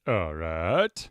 All right.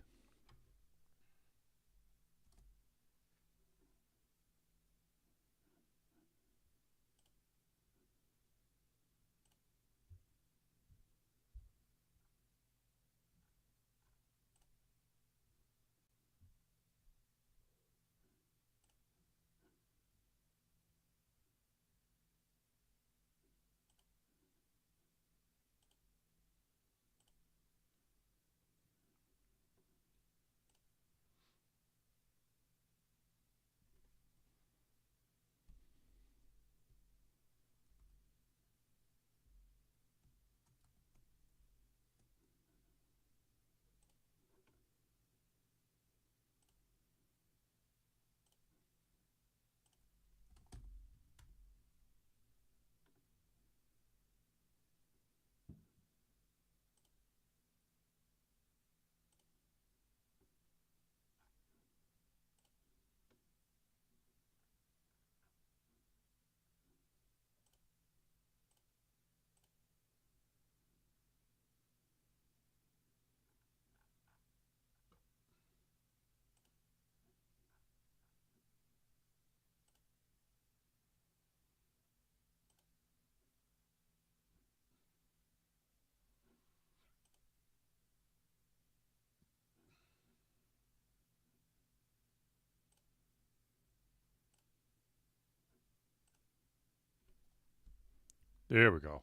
There we go.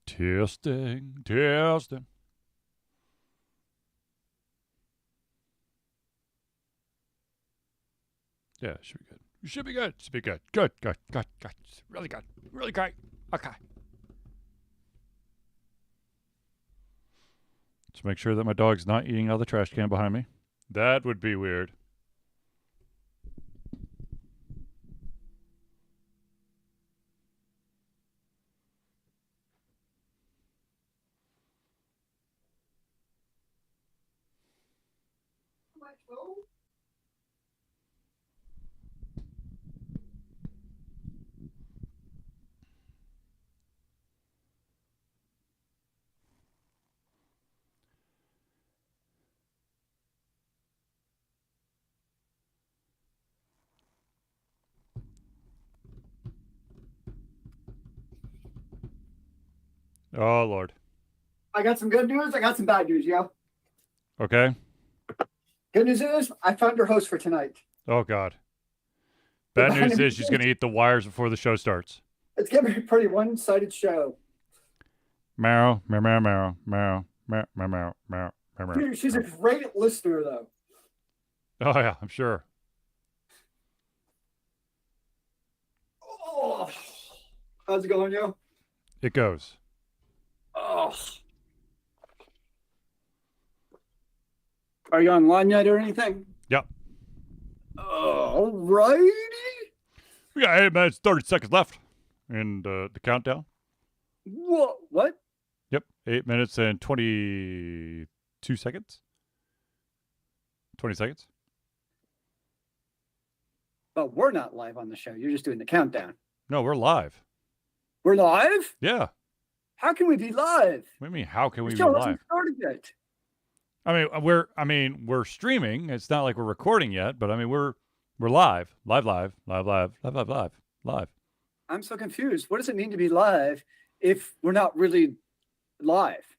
Testing, testing. Yeah, it should be good. It should be good. Should be good. Good, good, good, good. Really good. Really great. Okay. Let's make sure that my dog's not eating out of the trash can behind me. That would be weird. Oh, Lord. I got some good news. I got some bad news, yo. Okay. Good news is I found your host for tonight. Oh, God. Bad news is she's going to eat the wires before the show starts. It's going to be a pretty one-sided show. Marrow, marrow, marrow, marrow, marrow, marrow, marrow, marrow. She's a great listener, though. Oh, yeah, I'm sure. Oh, how's it going, yo? It goes. Oh. Are you online yet or anything? Yep. All righty. We got 8 minutes, 30 seconds left in the countdown. What? Yep. 8 minutes and 22 seconds. 20 seconds. But we're not live on the show. You're just doing the countdown. No, we're live. We're live? Yeah. How can we be live? What do you mean, how can we The be show live? hasn't started yet. We're streaming. It's not like we're recording yet, but I mean we're live. Live. I'm so confused. What does it mean to be live if we're not really live?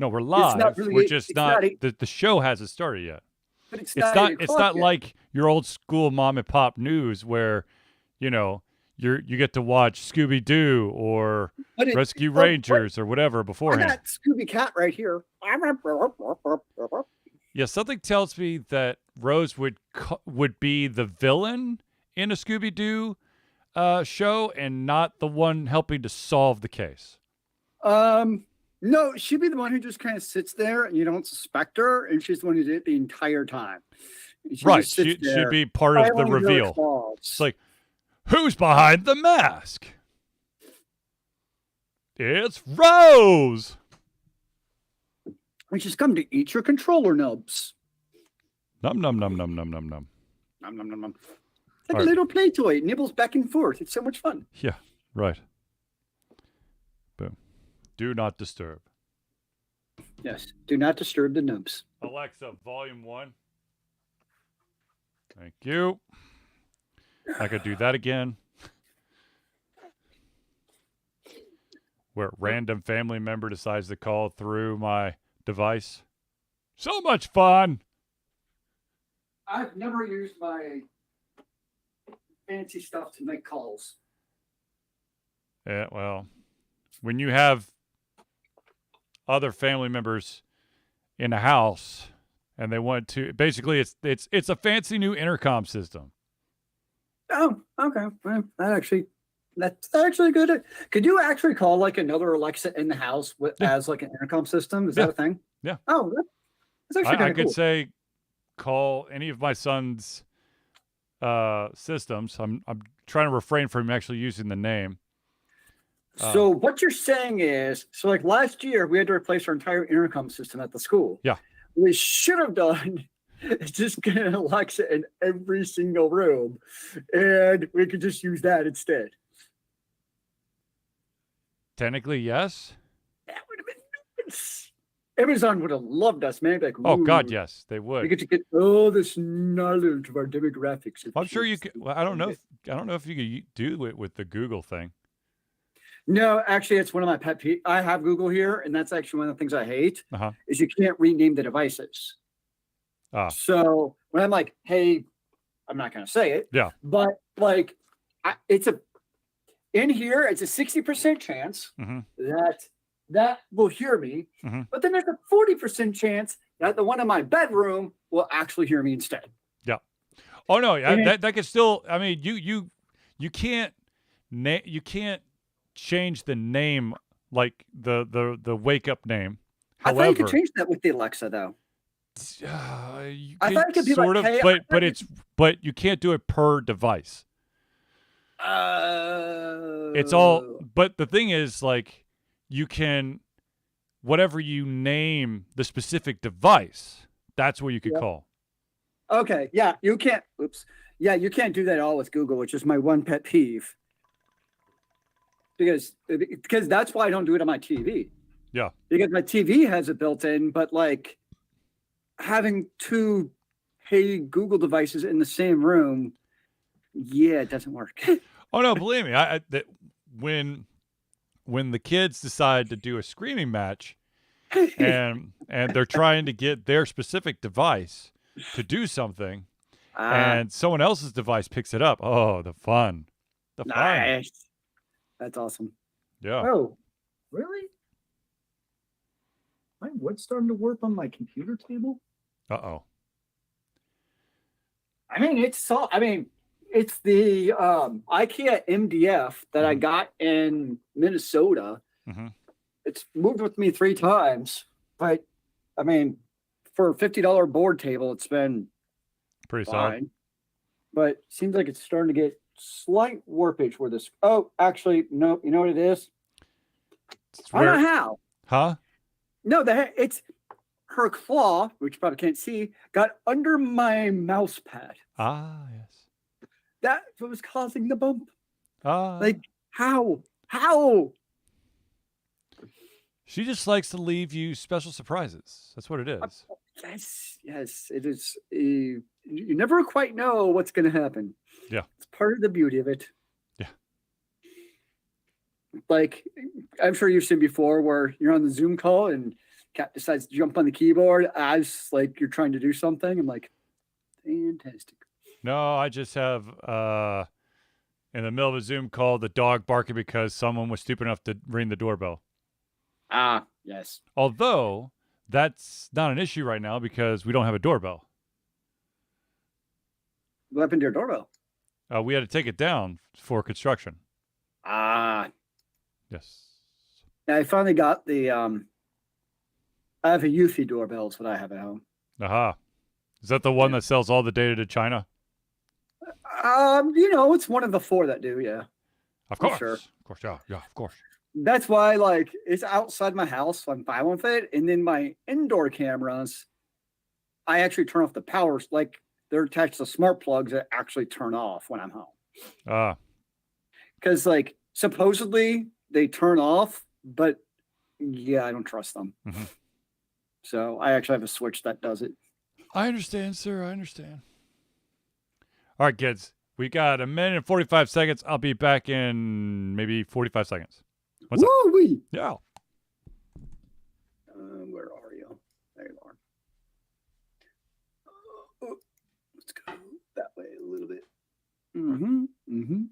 No, we're live. Not really, we're just not the show hasn't started yet. But it's not yet. like your old school mom and pop news where, you know, you get to watch Scooby Doo or Rescue Rangers or whatever beforehand. I got Scooby Cat right here. Yeah, something tells me that Rose would be the villain in a Scooby Doo show and not the one helping to solve the case. No, she'd be the one who just kind of sits there and you don't suspect her, and she's the one who did it the entire time. She'd be part of the reveal. It's like, Who's behind the mask? It's Rose. Which has come to eat your controller nubs. Num num num num num num num. Nom, nom, nom, nom. Like All a right. little play toy. It nibbles back and forth. It's so much fun. Yeah, right. Boom. Do not disturb. Yes. Do not disturb the nubs. Alexa, volume 1. Thank you. I could do that again. Where a random family member decides to call through my device. So much fun. I've never used my fancy stuff to make calls. Yeah, well, when you have other family members in a house and they want to, basically it's a fancy new intercom system. Oh, okay. Well, that's actually good. Could you actually call like another Alexa in the house as like an intercom system? Is that a thing? Yeah. Oh, that's actually I kind of could cool. say call any of my son's systems. I'm trying to refrain from actually using the name. So what you're saying is, so like last year we had to replace our entire intercom system at the school. Yeah. What we should have done is just get an Alexa in every single room, and we could just use that instead. Technically, yes. That would have been nuts. Amazon would have loved us, man. Like, Oh God, ooh, yes, they we would. get to get all this knowledge of our demographics. I'm sure you could. Well, I don't know. I don't know if you could do it with the Google thing. No, actually, it's one of my pet peeves. I have Google here, and that's actually one of the things I hate Uh-huh. is you can't rename the devices. Ah. So when I'm like, hey, I'm not going to say it. Yeah. But like, it's a 60% chance that will hear me. Mm-hmm. But then there's a 40% chance that the one in my bedroom will actually hear me instead. Yeah. Oh no, that could still. I mean, you can't change the name, like the wake up name. However, I thought you could change that with the Alexa though. You I thought it could be sort like, of, hey, but you can't do it per device. It's all. But the thing is, like, you can, whatever you name the specific device, that's what you could call. Okay. Yeah, you can't. Oops. Yeah, you can't do that all with Google, which is my one pet peeve. Because that's why I don't do it on my TV. Yeah. Because my TV has it built in, but like having two Hey Google devices in the same room, yeah, it doesn't work. Oh no, believe me, when the kids decide to do a screaming match, and they're trying to get their specific device to do something, and someone else's device picks it up. Oh, the fun. Nice. That's awesome. Yeah. Oh, really? My wood's starting to warp on my computer table. Uh-oh. I mean, it's the IKEA MDF that I got in Minnesota. Mm-hmm. It's moved with me 3 times, but I mean, for a $50 board table, it's been pretty fine. solid. But it seems like it's starting to get slight warpage where this. Oh, actually, no. You know what it is? I don't know how. Huh? No, it's her claw, which you probably can't see, got under my mouse pad. Ah, yes. That's what was causing the bump. Like, how? How? She just likes to leave you special surprises. That's what it is. Yes, it is. You never quite know what's going to happen. Yeah. It's part of the beauty of it. Yeah. Like, I'm sure you've seen before where you're on the Zoom call and Cat decides to jump on the keyboard as like you're trying to do something. I'm like, fantastic. No, I just have in the middle of a Zoom call, the dog barking because someone was stupid enough to ring the doorbell. Ah, yes. Although that's not an issue right now because we don't have a doorbell. What happened to your doorbell? We had to take it down for construction. Ah. Yes. I finally got the I have a Eufy doorbell is what I have at home. Aha. Is that the one that sells all the data to China? It's one of the 4 that do. Yeah, Of for course. sure. Of course. Yeah. Yeah. Of course. That's why, like, it's outside my house, so I'm fine with it. And then my indoor cameras, I actually turn off the powers. Like, they're attached to smart plugs that actually turn off when I'm home. Ah. Because, like, supposedly they turn off, but yeah, I don't trust them. Mm-hmm. So I actually have a switch that does it. I understand, sir. I understand. All right, kids. We got a minute and 45 seconds. I'll be back in maybe 45 seconds. What's up? Woo-wee! Yeah. Where are you? There you are. Let's go that way a little bit. Mm-hmm. Mm-hmm.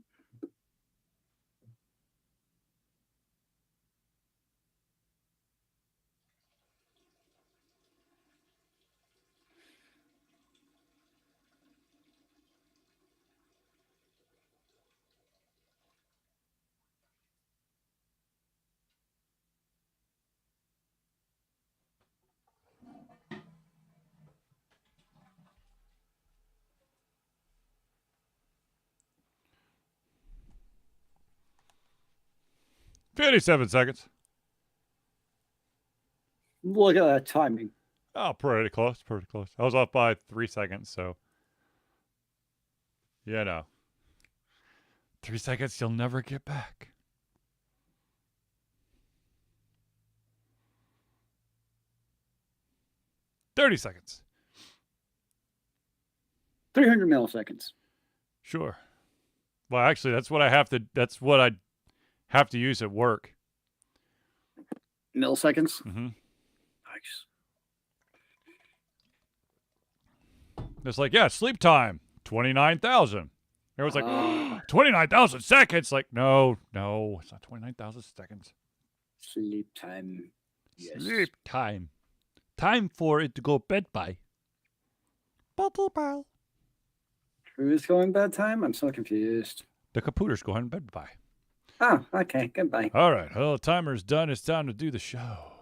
$57 seconds. Look at that timing. Oh, pretty close. Pretty close. I was off by 3 seconds, so. 3 seconds you'll never get back. $30 seconds. 300 milliseconds. Sure. Well, actually, that's what I have to use at work. Milliseconds? Mm-hmm. Nice. It's like, yeah, sleep time, 29,000. Everyone's like, 29,000 seconds. Like, no, it's not 29,000 seconds. Sleep time. Yes. Sleep time. Time for it to go bed by. Who's going bedtime? I'm so confused. The computers go on bed by. Oh, okay. Goodbye. All right. Well, the timer's done. It's time to do the show.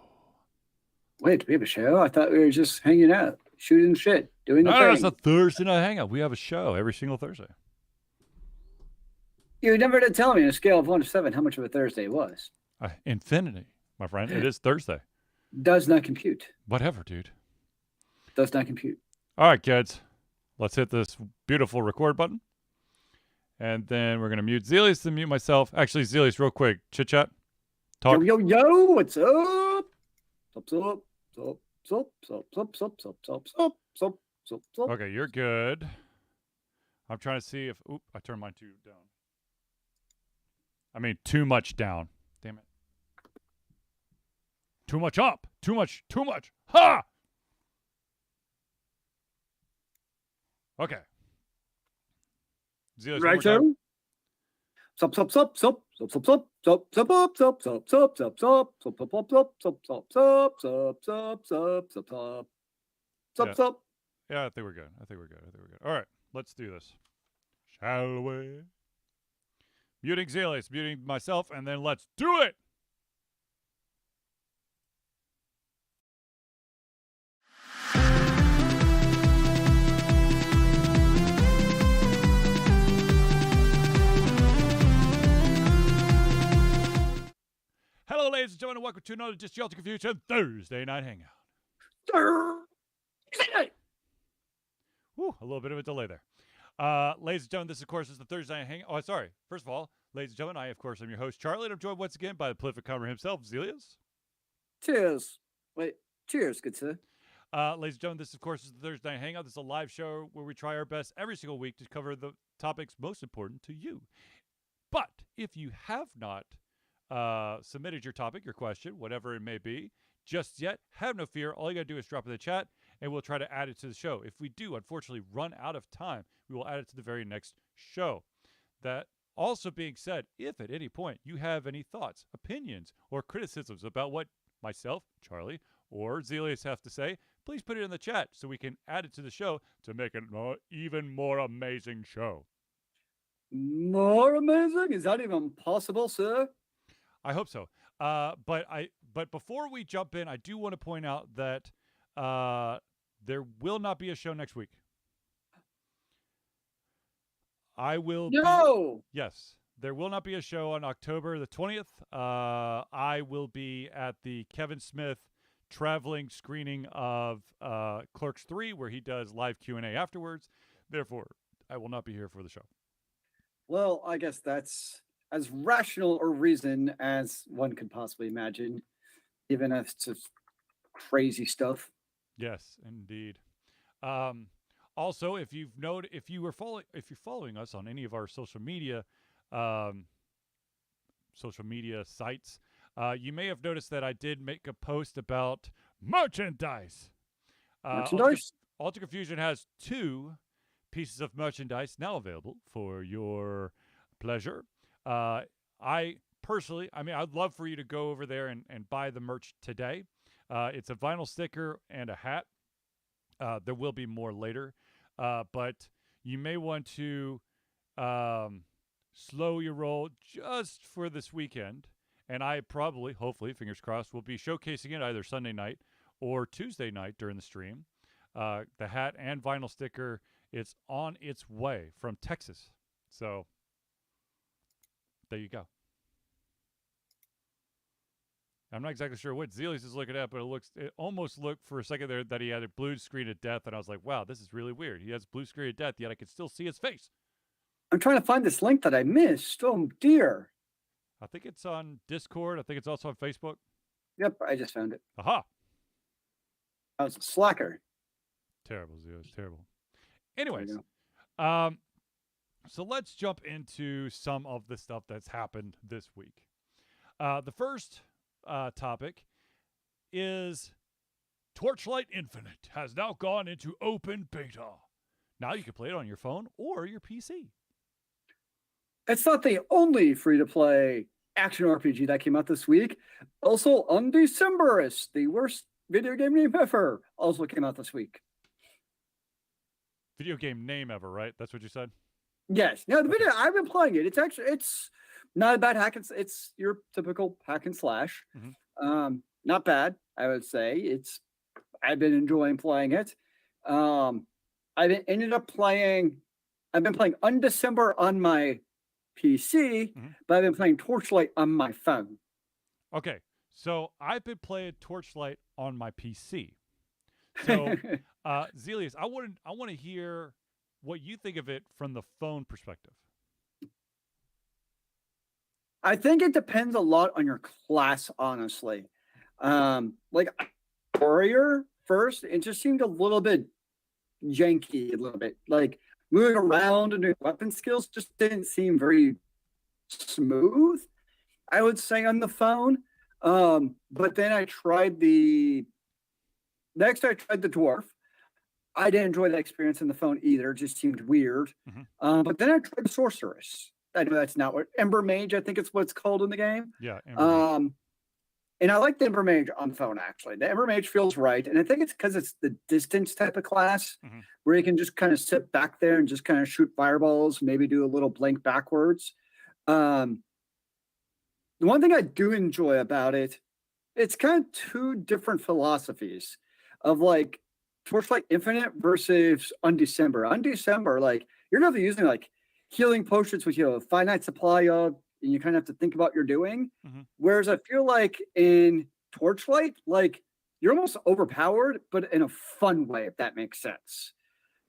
Wait, do we have a show? I thought we were just hanging out, shooting shit, doing the No, it's thing. a Thursday night hangout. We have a show every single Thursday. You never did tell me on a scale of 1 to 7 how much of a Thursday it was. Infinity, my friend. It is Thursday. Does not compute. Whatever, dude. Does not compute. All right, kids. Let's hit this beautiful record button. And then we're going to mute Zelius and mute myself. Actually, Zelius, real quick. Chit chat. Talk. Yo, yo, yo, what's up? Sup. Okay, you're good. I'm trying to see if... Oop, I turned mine too down. I mean, too much down. Damn it. Too much up. Too much. Ha! Okay. Zelius, Right, so? Sup. Yeah, I think we're good. All right, let's do this. Shall we? Muting Zelius, muting myself, and then let's do it! Hello, ladies and gentlemen, and welcome to another Just Yell to Confusion Thursday Night Hangout. Whew, a little bit of a delay there. Ladies and gentlemen, this, of course, is the Thursday Night Hangout. Oh, sorry. First of all, ladies and gentlemen, I, of course, am your host, Charlie, and I'm joined once again by the prolific comer himself, Zelius. Cheers. Wait, cheers, good sir. Ladies and gentlemen, this, of course, is the Thursday Night Hangout. This is a live show where we try our best every single week to cover the topics most important to you. But if you have not submitted your topic, your question, whatever it may be, just yet, have no fear. All you got to do is drop it in the chat, and we'll try to add it to the show. If we do, unfortunately, run out of time, we will add it to the very next show. That also being said, if at any point you have any thoughts, opinions, or criticisms about what myself, Charlie, or Zelius have to say, please put it in the chat so we can add it to the show to make it an even more amazing show. More amazing? Is that even possible, sir? I hope so. But before we jump in, I do want to point out that there will not be a show next week. I will be. No. Yes, there will not be a show on October the 20th. I will be at the Kevin Smith traveling screening of Clerks 3, where he does live Q&A afterwards. Therefore, I will not be here for the show. Well, I guess that's as rational a reason as one could possibly imagine, given it's just crazy stuff. Yes, indeed. Um, Also, if you're following us on any of our um, social media sites, you may have noticed that I did make a post about merchandise. Merchandise? Alter Confusion has 2 pieces of merchandise now available for your pleasure. I personally, I mean, I'd love for you to go over there and buy the merch today. It's a vinyl sticker and a hat. There will be more later, but you may want to um, slow your roll just for this weekend. And I probably, hopefully, fingers crossed, will be showcasing it either Sunday night or Tuesday night during the stream. The hat and vinyl sticker, it's on its way from Texas. So there you go. I'm not exactly sure what Zelius is looking at, but it almost looked for a second there that he had a blue screen of death, and I was like, wow, this is really weird. He has blue screen of death, yet I can still see his face. I'm trying to find this link that I missed. Oh dear. I think it's on Discord. I think it's also on Facebook. Yep, I just found it. Aha. I was a slacker. Terrible, Zelius. Terrible. Anyways, so let's jump into some of the stuff that's happened this week. The first topic is Torchlight Infinite has now gone into open beta. Now you can play it on your phone or your PC. It's not the only free-to-play action RPG that came out this week. Also, Undecemberist, the worst video game name ever, also came out this week. Video game name ever, right? That's what you said? Yes. No, the video, I've been playing it. It's not a bad it's your typical hack and slash. Mm-hmm. Not bad, I would say. I've been enjoying playing it. I've been playing Undecember on my PC, but I've been playing Torchlight on my phone. Okay, so I've been playing Torchlight on my PC. So, Zelius, I want to hear what you think of it from the phone perspective. I think it depends a lot on your class, honestly. Like Warrior first, it just seemed a little bit janky, a little bit like moving around and doing weapon skills just didn't seem very smooth, I would say, on the phone. But then I tried the dwarf. I didn't enjoy that experience on the phone either. It just seemed weird. But then I tried the sorceress. I know that's not what Ember Mage, I think it's what it's called in the game. Yeah. Ember Mage. And I like the Ember Mage on the phone, actually. The Ember Mage feels right. And I think it's because it's the distance type of class where you can just kind of sit back there and just kind of shoot fireballs, maybe do a little blink backwards. The one thing I do enjoy about it, it's kind of 2 different philosophies of like Torchlight Infinite versus Undecember. Undecember, like you're not using like healing potions with a finite supply of, and you kind of have to think about what you're doing. Whereas I feel like in Torchlight, like you're almost overpowered, but in a fun way, if that makes sense.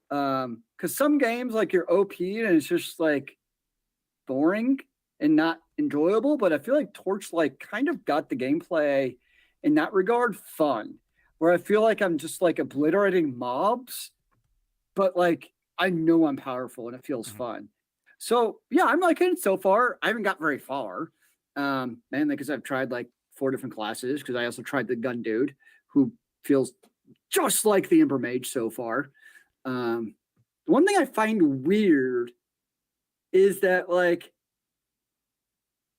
Because some games like you're OP and it's just like boring and not enjoyable, but I feel like Torchlight kind of got the gameplay in that regard fun, where I feel like I'm just like obliterating mobs, but like I know I'm powerful and it feels fun. So yeah, I'm liking it so far. I haven't got very far, mainly because I've tried like 4 different classes. Because I also tried the gun dude, who feels just like the Ember Mage so far. One thing I find weird is that like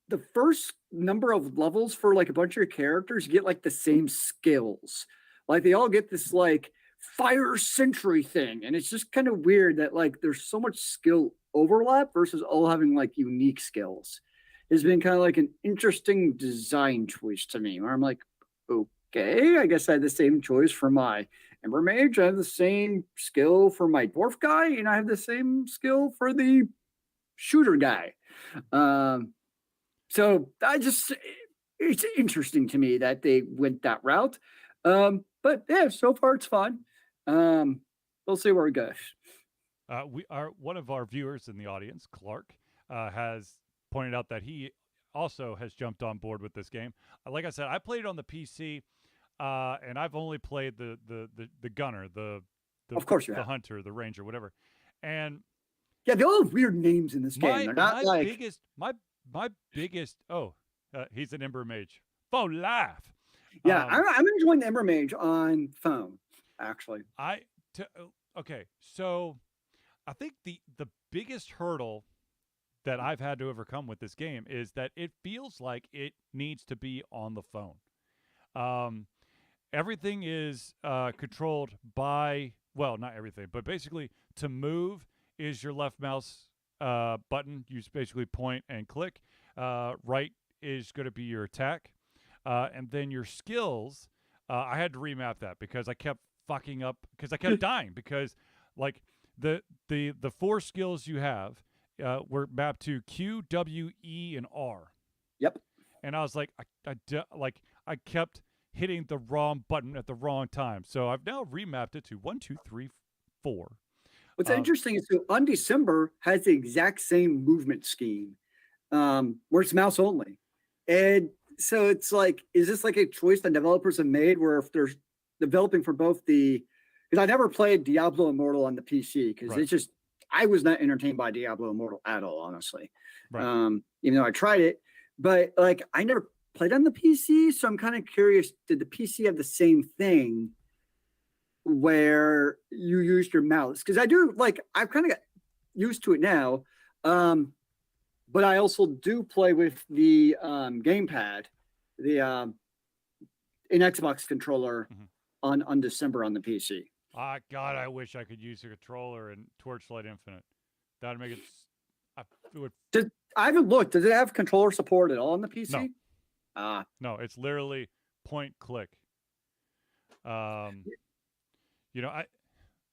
the first number of levels for like a bunch of your characters get like the same skills. Like they all get this like fire sentry thing, and it's just kind of weird that like there's so much skill overlap versus all having like unique skills. It's been kind of like an interesting design choice to me, where I'm like, okay, I guess I had the same choice for my Ember Mage. I have the same skill for my dwarf guy, and I have the same skill for the shooter guy. Um, so it's interesting to me that they went that route. But yeah, so far it's fun. Um, we'll see where it goes. We are one of our viewers in the audience, Clark, has pointed out that he also has jumped on board with this game. Like I said, I played it on the PC, and I've only played the gunner, the Of course you the have. hunter, the ranger, whatever. And Yeah, they all have weird names in this game. my They're not my like biggest my biggest he's an Ember Mage for life. yeah. Um, I'm enjoying the Ember Mage on phone actually. I okay, so I think the biggest hurdle that I've had to overcome with this game is that it feels like it needs to be on the phone. Um, everything is controlled by, well, not everything, but basically to move is your left mouse button. You basically point and click. Right is going to be your attack. And then your skills, I had to remap that because I kept fucking up because I kept dying because like the four skills you have were mapped to Q, W, E, and R. Yep. And I was like, I kept hitting the wrong button at the wrong time. So I've now remapped it to 1, 2, 3, 4. What's Um, interesting is so on December has the exact same movement scheme, where it's mouse only. And so it's like, is this like a choice that developers have made where if they're developing for both the, because I never played Diablo Immortal on the PC because right, it's just, I was not entertained by Diablo Immortal at all, honestly. right. Even though I tried it, but like I never played on the PC. So I'm kind of curious, did the PC have the same thing where you used your mouse? Because I do like, I've kind of got used to it now. Um, but I also do play with the gamepad, the an Xbox controller Mm-hmm. on December on the PC. Ah, God, I wish I could use a controller in Torchlight Infinite. That'd make it. It would. I haven't looked. Does it have controller support at all on the No, PC? Ah, no. It's literally point click. Um, you know, I.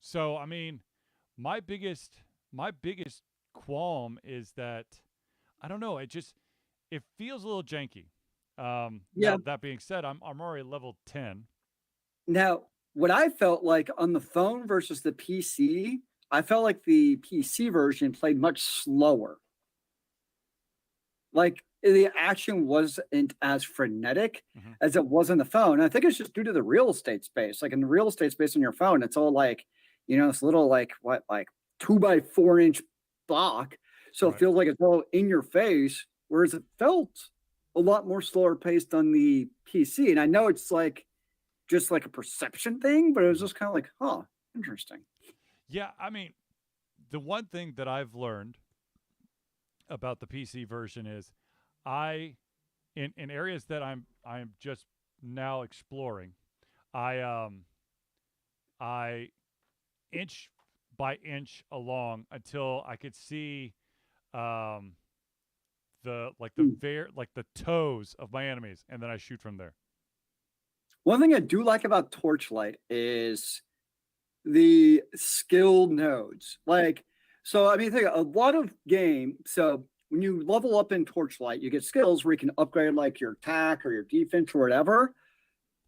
So I mean, my biggest my biggest qualm is that I don't know. It feels a little janky. yeah. Now that being said, I'm already level 10. Now, what I felt like on the phone versus the PC, I felt like the PC version played much slower. Like the action wasn't as frenetic Mm-hmm. as it was on the phone. I think it's just due to the real estate space. Like in the real estate space on your phone, it's all like, this little like what, like 2 by 4 inch block. So it Right. feels like it's all in your face, whereas it felt a lot more slower paced on the PC. And I know it's like just like a perception thing, but it was Mm-hmm. just kind of like, huh, interesting. Yeah, I mean, the one thing that I've learned about the PC version is I in areas that I'm just now exploring, I I inch by inch along until I could see um Hmm. like the toes of my enemies and then I shoot from there. One thing I do like about Torchlight is the skill nodes. Like, so I mean, think a lot of game. So when you level up in Torchlight, you get skills where you can upgrade like your attack or your defense or whatever.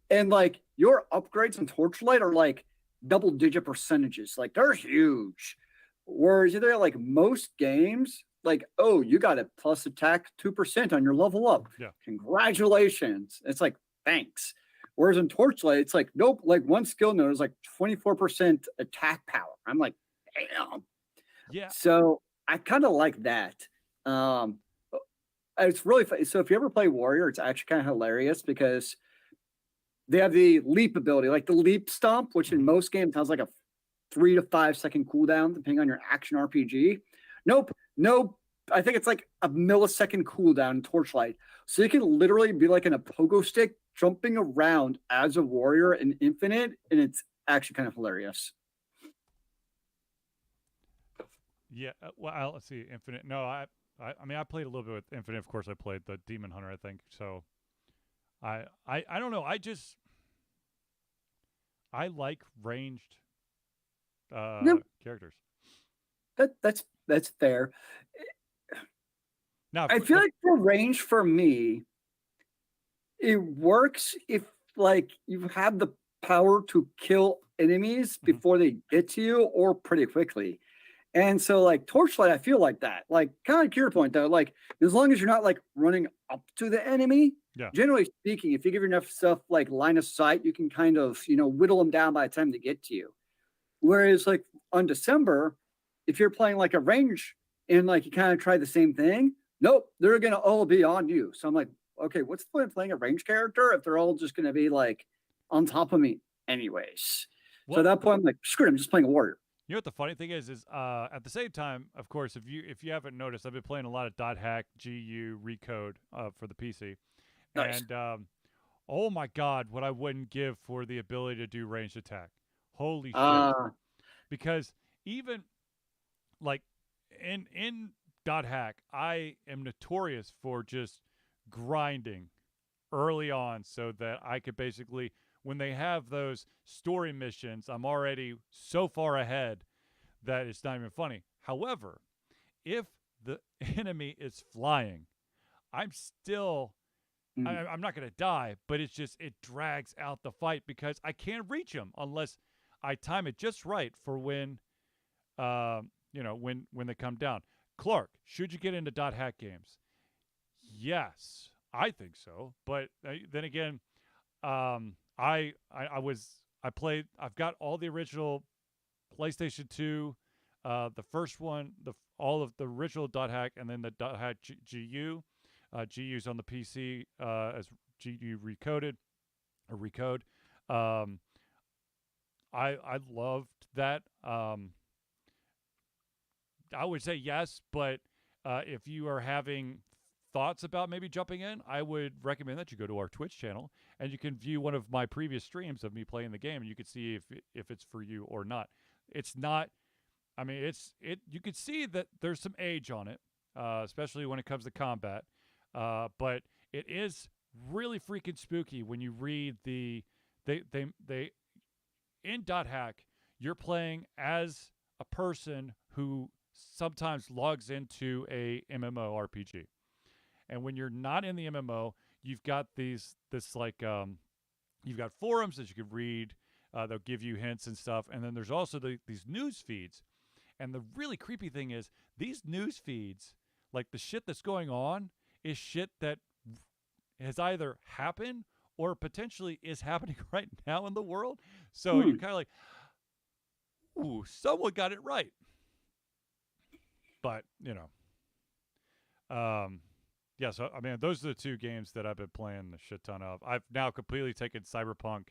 And like your upgrades in Torchlight are like double digit percentages. Like they're huge. Whereas either like most games, like, oh, you got a plus attack 2% on your level up. Yeah. Congratulations. It's like, thanks. Whereas in Torchlight, it's like, nope, like one skill node is like 24% attack power. I'm like, damn. Yeah. So I kind of like that. Um, it's really funny. So if you ever play Warrior, it's actually kind of hilarious because they have the leap ability, like the leap stomp, which in Mm-hmm. most games has like a 3 to 5 second cooldown, depending on your action RPG. Nope, nope. I think it's like a millisecond cooldown in Torchlight. So you can literally be like in a pogo stick jumping around as a warrior in Infinite, and it's actually kind of hilarious. Yeah. Well, let's see. Infinite. No, I mean, I played a little bit with Infinite. Of course, I played the Demon Hunter. I think so. I don't know. I like ranged Yep, characters. that's fair. Now, I feel like for range for me, it works if like you have the power to kill enemies mhm, before they get to you or pretty quickly. And so like torchlight, I feel like that. Like kind of like your point though, like as long as you're not like running up to the enemy, yeah. generally speaking, if you give enough stuff like line of sight, you can kind of, whittle them down by the time they get to you. Whereas like on December, if you're playing like a range and like you kind of try the same thing, nope, they're gonna all be on you. So I'm like, okay, what's the point of playing a range character if they're all just gonna be like on top of me anyways? So at Well, that point, I'm like, screw it, I'm just playing a warrior. you know what the funny thing is at the same time, of course, if you haven't noticed, I've been playing a lot of dot hack GU recode for the PC, Nice. and oh my god, what I wouldn't give for the ability to do ranged attack. Holy shit! Uh Because even like in dot hack, I am notorious for just grinding early on so that I could basically, when they have those story missions, I'm already so far ahead that it's not even funny. However, if the enemy is flying, I'm still mm, I'm not going to die, but it's just it drags out the fight because I can't reach them unless I time it just right for when when they come down. Clark, should you get into dot hack games? Yes, I think so. But then again, I played. I've got all the original PlayStation 2, the first one, all of the original dot hack, and then the dot hack GU. GU's on the PC as GU recoded or recode. Um, I loved that. I would say yes, but if you are having thoughts about maybe jumping in, I would recommend that you go to our Twitch channel and you can view one of my previous streams of me playing the game, and you can see if it's for you or not. It's not. I mean, it. You could see that there's some age on it, especially when it comes to combat. But it is really freaking spooky when you read they in dot hack. You're playing as a person who sometimes logs into a MMORPG. And when you're not in the MMO, you've got you've got forums that you can read. They'll give you hints and stuff, and then there's also these news feeds. And the really creepy thing is these news feeds, like the shit that's going on, is shit that has either happened or potentially is happening right now in the world. So you're hmm. kind of like, ooh, someone got it right. But um, yeah. So I mean, those are the two games that I've been playing a shit ton of. I've now completely taken Cyberpunk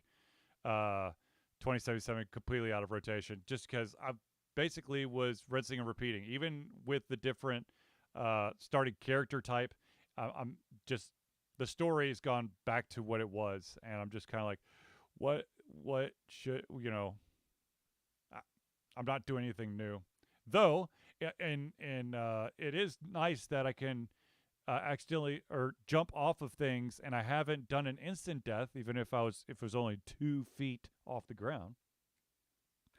uh, 2077 completely out of rotation just because I basically was rinsing and repeating, even with the different starting character type. I'm just the story has gone back to what it was, and I'm just kind of like, what should I, I'm not doing anything new, though. And it is nice that I can accidentally or jump off of things, and I haven't done an instant death, even if it was only 2 feet off the ground.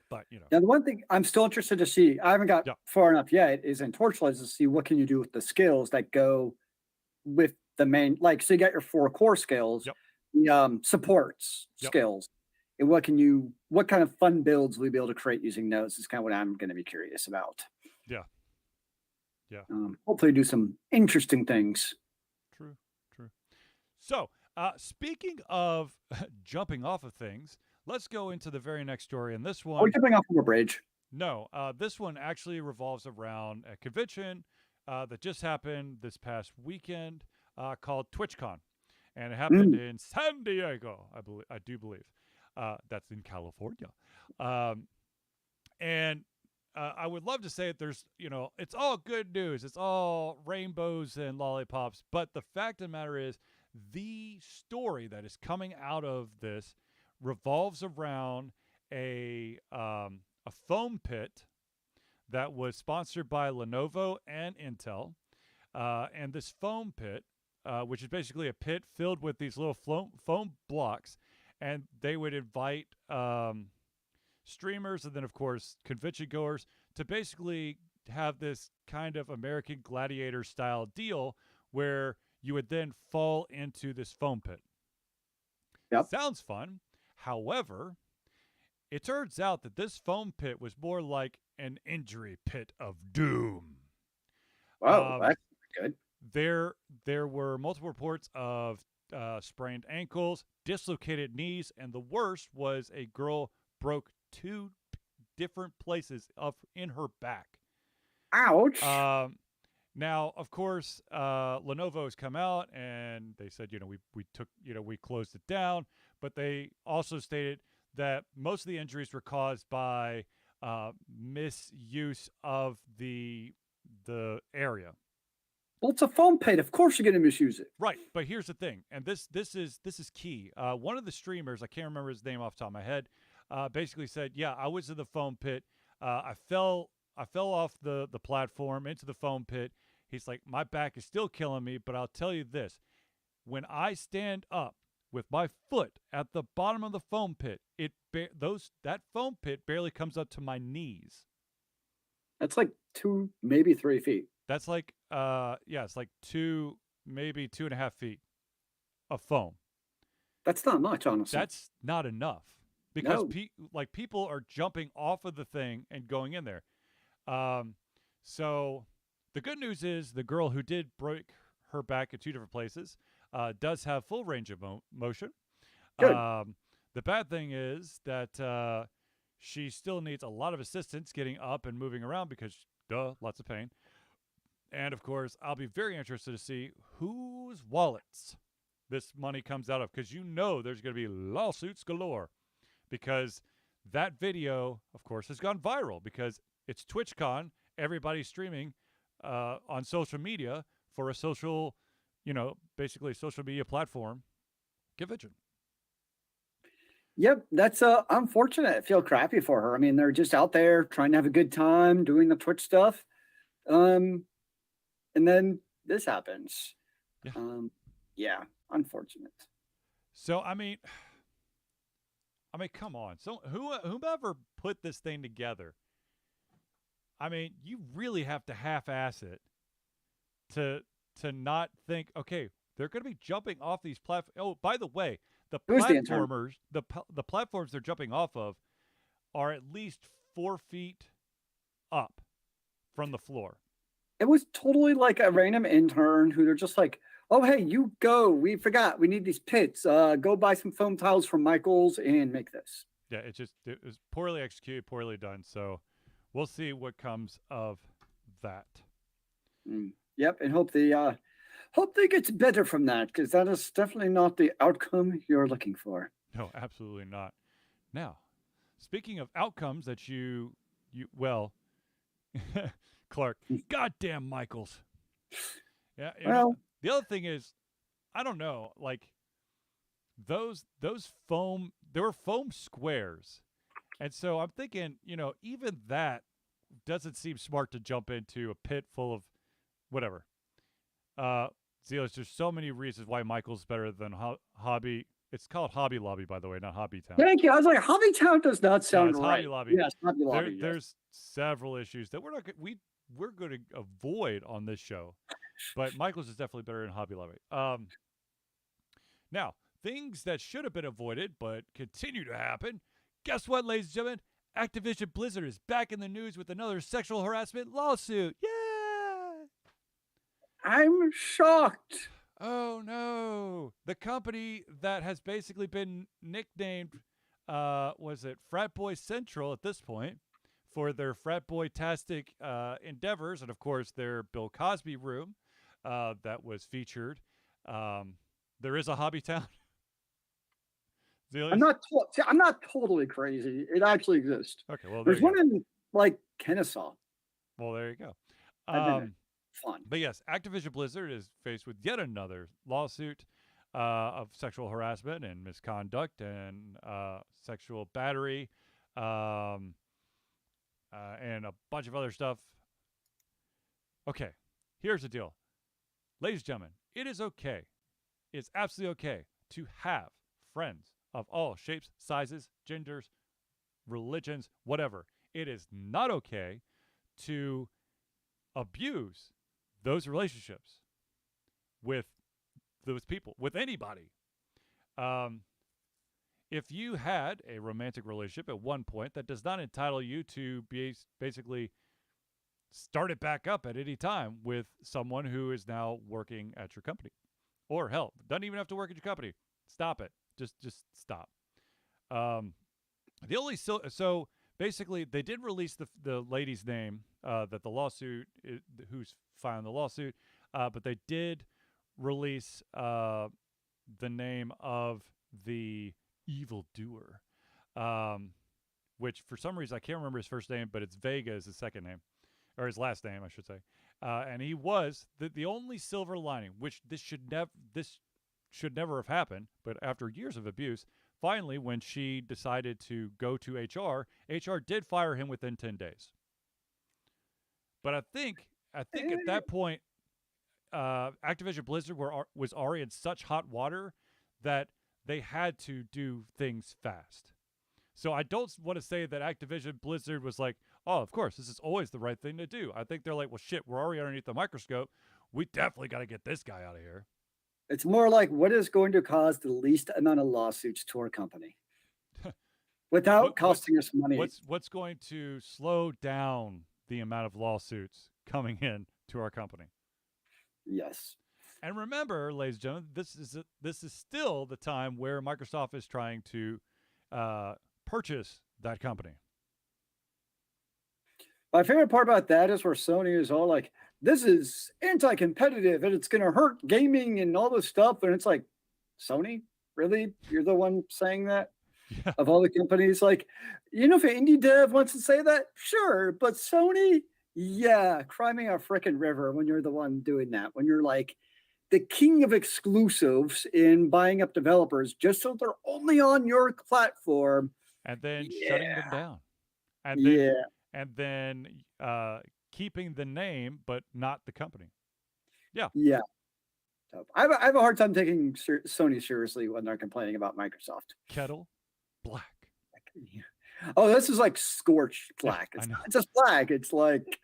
But Now the one thing I'm still interested to see, I haven't got yeah, far enough yet, is in torchlight to see what can you do with the skills that go with the main, like, so you got your four core skills, yep, the supports yep, skills, and what kind of fun builds will we be able to create using those is kind of what I'm going to be curious about. yeah, yeah. Hopefully do some interesting things. True, true. So, speaking of jumping off of things, let's go into the very next story. And this Are we one, jumping off of a bridge? no, this one actually revolves around a convention that just happened this past weekend called TwitchCon, and it happened Mm. in San Diego. I do believe that's in California, um, and I would love to say that there's, it's all good news, it's all rainbows and lollipops, but the fact of the matter is, the story that is coming out of this revolves around a foam pit that was sponsored by Lenovo and Intel. And this foam pit, which is basically a pit filled with these little foam blocks, and they would invite streamers and then, of course, convention goers to basically have this kind of American Gladiator style deal where you would then fall into this foam pit. Yep. Sounds fun. However, it turns out that this foam pit was more like an injury pit of doom. Whoa, Um, that's good. there, there were multiple reports of sprained ankles, dislocated knees, and the worst was a girl broke two different places of in her back. Ouch. Um, Now, of course, Lenovo has come out and they said, we took, we closed it down, but they also stated that most of the injuries were caused by misuse of the area. Well, it's a foam pit. Of course, you're going to misuse it. Right, but here's the thing, and this is key. One of the streamers, I can't remember his name off the top of my head, basically said, "Yeah, I was in the foam pit. I fell off the platform into the foam pit. He's like, my back is still killing me, but I'll tell you this: when I stand up with my foot at the bottom of the foam pit, that foam pit barely comes up to my knees. That's like 2, maybe 3 feet. It's like 2, maybe 2.5 feet of foam. That's not much, honestly. That's not enough because No. people are jumping off of the thing and going in there. So the good news is the girl who did break her back in two different places does have full range of motion. Good. The bad thing is that she still needs a lot of assistance getting up and moving around because, lots of pain. And of course, I'll be very interested to see whose wallets this money comes out of, because there's going to be lawsuits galore, because that video, of course, has gone viral because it's TwitchCon. Everybody's streaming on social media for a social, basically a social media platform convention. Yep, that's unfortunate. I feel crappy for her. I mean, they're just out there trying to have a good time doing the Twitch stuff. And then this happens. Yeah. Yeah, unfortunate. So I mean, come on. So whomever put this thing together, I mean, you really have to half-ass it to not think, okay, they're going to be jumping off these platforms. Oh, by the way, the Who's the intern? platformers, the platforms they're jumping off of, are at least 4 feet up from the floor. It was totally like a random intern who they're just like, oh, hey, you go. We forgot. We need these pits. Go buy some foam tiles from Michael's and make this. Yeah, it was poorly executed, poorly done. So we'll see what comes of that. Yep, and hope they get better from that, because that is definitely not the outcome you're looking for. No, absolutely not. Now, speaking of outcomes that you well, Clark, goddamn Michaels. Yeah. The other thing is, I don't know, like those foam, there were foam squares, and so I'm thinking, even that doesn't seem smart to jump into a pit full of whatever. Zealous, there's so many reasons why Michael's better than Hobby. It's called Hobby Lobby, by the way, not Hobby Town. Thank you. I was like, Hobby Town does not sound it's right. Hobby Lobby. Yes, Hobby Lobby. There's several issues that we're going to avoid on this show, but Michael's is definitely better than Hobby Lobby. Now, things that should have been avoided but continue to happen. Guess what, ladies and gentlemen? Activision Blizzard is back in the news with another sexual harassment lawsuit. Yeah! I'm shocked. Oh no! The company that has basically been nicknamed, was it Frat Boy Central at this point, for their frat boy-tastic endeavors, and of course their Bill Cosby room that was featured. There is a Hobby Town. I'm not totally crazy. It actually exists. Okay, well there's one in like Kennesaw. Well, there you go. Fun. But yes, Activision Blizzard is faced with yet another lawsuit of sexual harassment and misconduct and sexual battery, and a bunch of other stuff. Okay, here's the deal. Ladies and gentlemen, it is okay. It's absolutely okay to have friends of all shapes, sizes, genders, religions, whatever. It is not okay to abuse those relationships with those people, with anybody. Um, if you had a romantic relationship at one point, that does not entitle you to be basically start it back up at any time with someone who is now working at your company. Or hell, doesn't even have to work at your company. Stop it. Just stop. Um, the only so basically they did release the lady's name that the lawsuit who's filing the lawsuit, but they did release the name of the evil doer, um, which for some reason I can't remember his first name, but it's Vega is his second name or his last name, I should say. And he was the only silver lining, which this should never have happened. But after years of abuse, finally, when she decided to go to HR did fire him within 10 days. But I think at that point, Activision Blizzard was already in such hot water that they had to do things fast. So I don't want to say that Activision Blizzard was like, oh, of course, this is always the right thing to do. I think they're like, well, shit, we're already underneath the microscope. We definitely got to get this guy out of here. It's more like what is going to cause the least amount of lawsuits to our company without costing us money. What's going to slow down the amount of lawsuits coming in to our company? Yes. And remember, ladies and gentlemen, this is still the time where Microsoft is trying to purchase that company. My favorite part about that is where Sony is all like, this is anti-competitive and it's going to hurt gaming and all this stuff. And it's like, Sony, really? You're the one saying that? Yeah. Of all the companies, like, if an indie dev wants to say that, sure. But Sony, yeah, cry me a freaking river when you're the one doing that. When you're like the king of exclusives in buying up developers just so they're only on your platform. And then shutting them down. And then keeping the name, but not the company. Yeah. Yeah. I have a hard time taking Sony seriously when they're complaining about Microsoft. Kettle black. Oh, this is like scorched black. It's not just black. It's like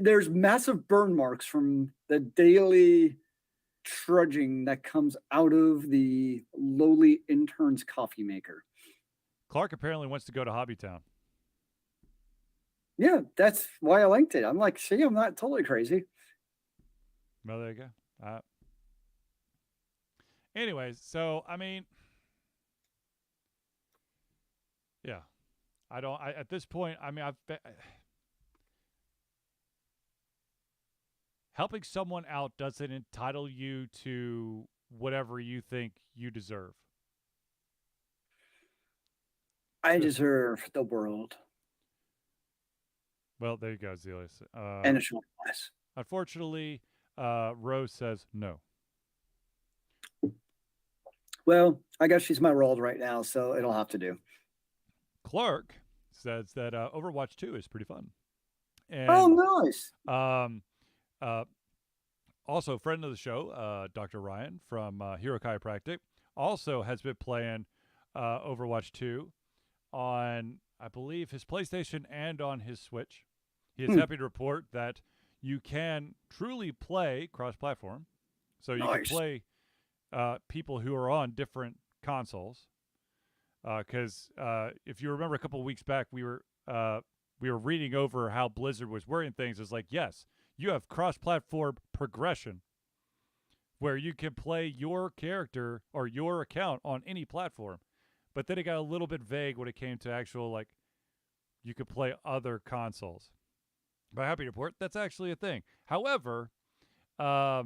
there's massive burn marks from the daily trudging that comes out of the lowly intern's coffee maker. Clark apparently wants to go to Hobbytown. Yeah, that's why I linked it. I'm like, see, I'm not totally crazy. Well, there you go. Anyways, so I mean, yeah, at this point, I mean, helping someone out doesn't entitle you to whatever you think you deserve. I deserve the world. Well, there you go, Zelius. And a short class. Unfortunately, Rose says no. Well, I guess she's my world right now, so it'll have to do. Clark says that Overwatch 2 is pretty fun. And, nice. Also, friend of the show, Dr. Ryan from Hero Chiropractic, also has been playing Overwatch 2 on, I believe, his PlayStation and on his Switch. He is happy to report that you can truly play cross-platform. So you can play people who are on different consoles. Because if you remember a couple of weeks back, we were reading over how Blizzard was wording things. It's like, yes, you have cross-platform progression where you can play your character or your account on any platform. But then it got a little bit vague when it came to actual, like, you could play other consoles. But happy to report that's actually a thing. However, I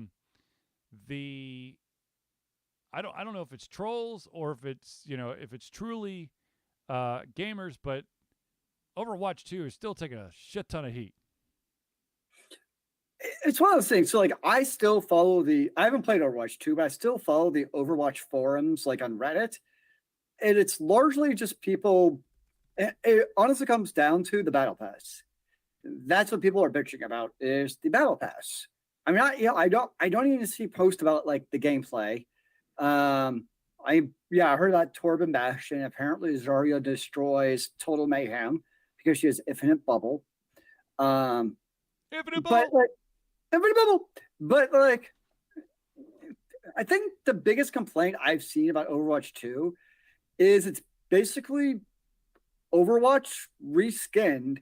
don't know if it's trolls or if it's truly gamers, but Overwatch 2 is still taking a shit ton of heat. It's one of those things. So, like, I still follow I haven't played Overwatch 2, but I still follow the Overwatch forums, like on Reddit. And it's largely just people. It honestly comes down to the battle pass. That's what people are bitching about is the battle pass. I mean, I don't even see posts about like the gameplay. I heard that Torben Bastion. Apparently Zarya destroys Total Mayhem because she has infinite bubble. Infinite but bubble. like everybody bubble. But like I think the biggest complaint I've seen about Overwatch 2 is it's basically Overwatch reskinned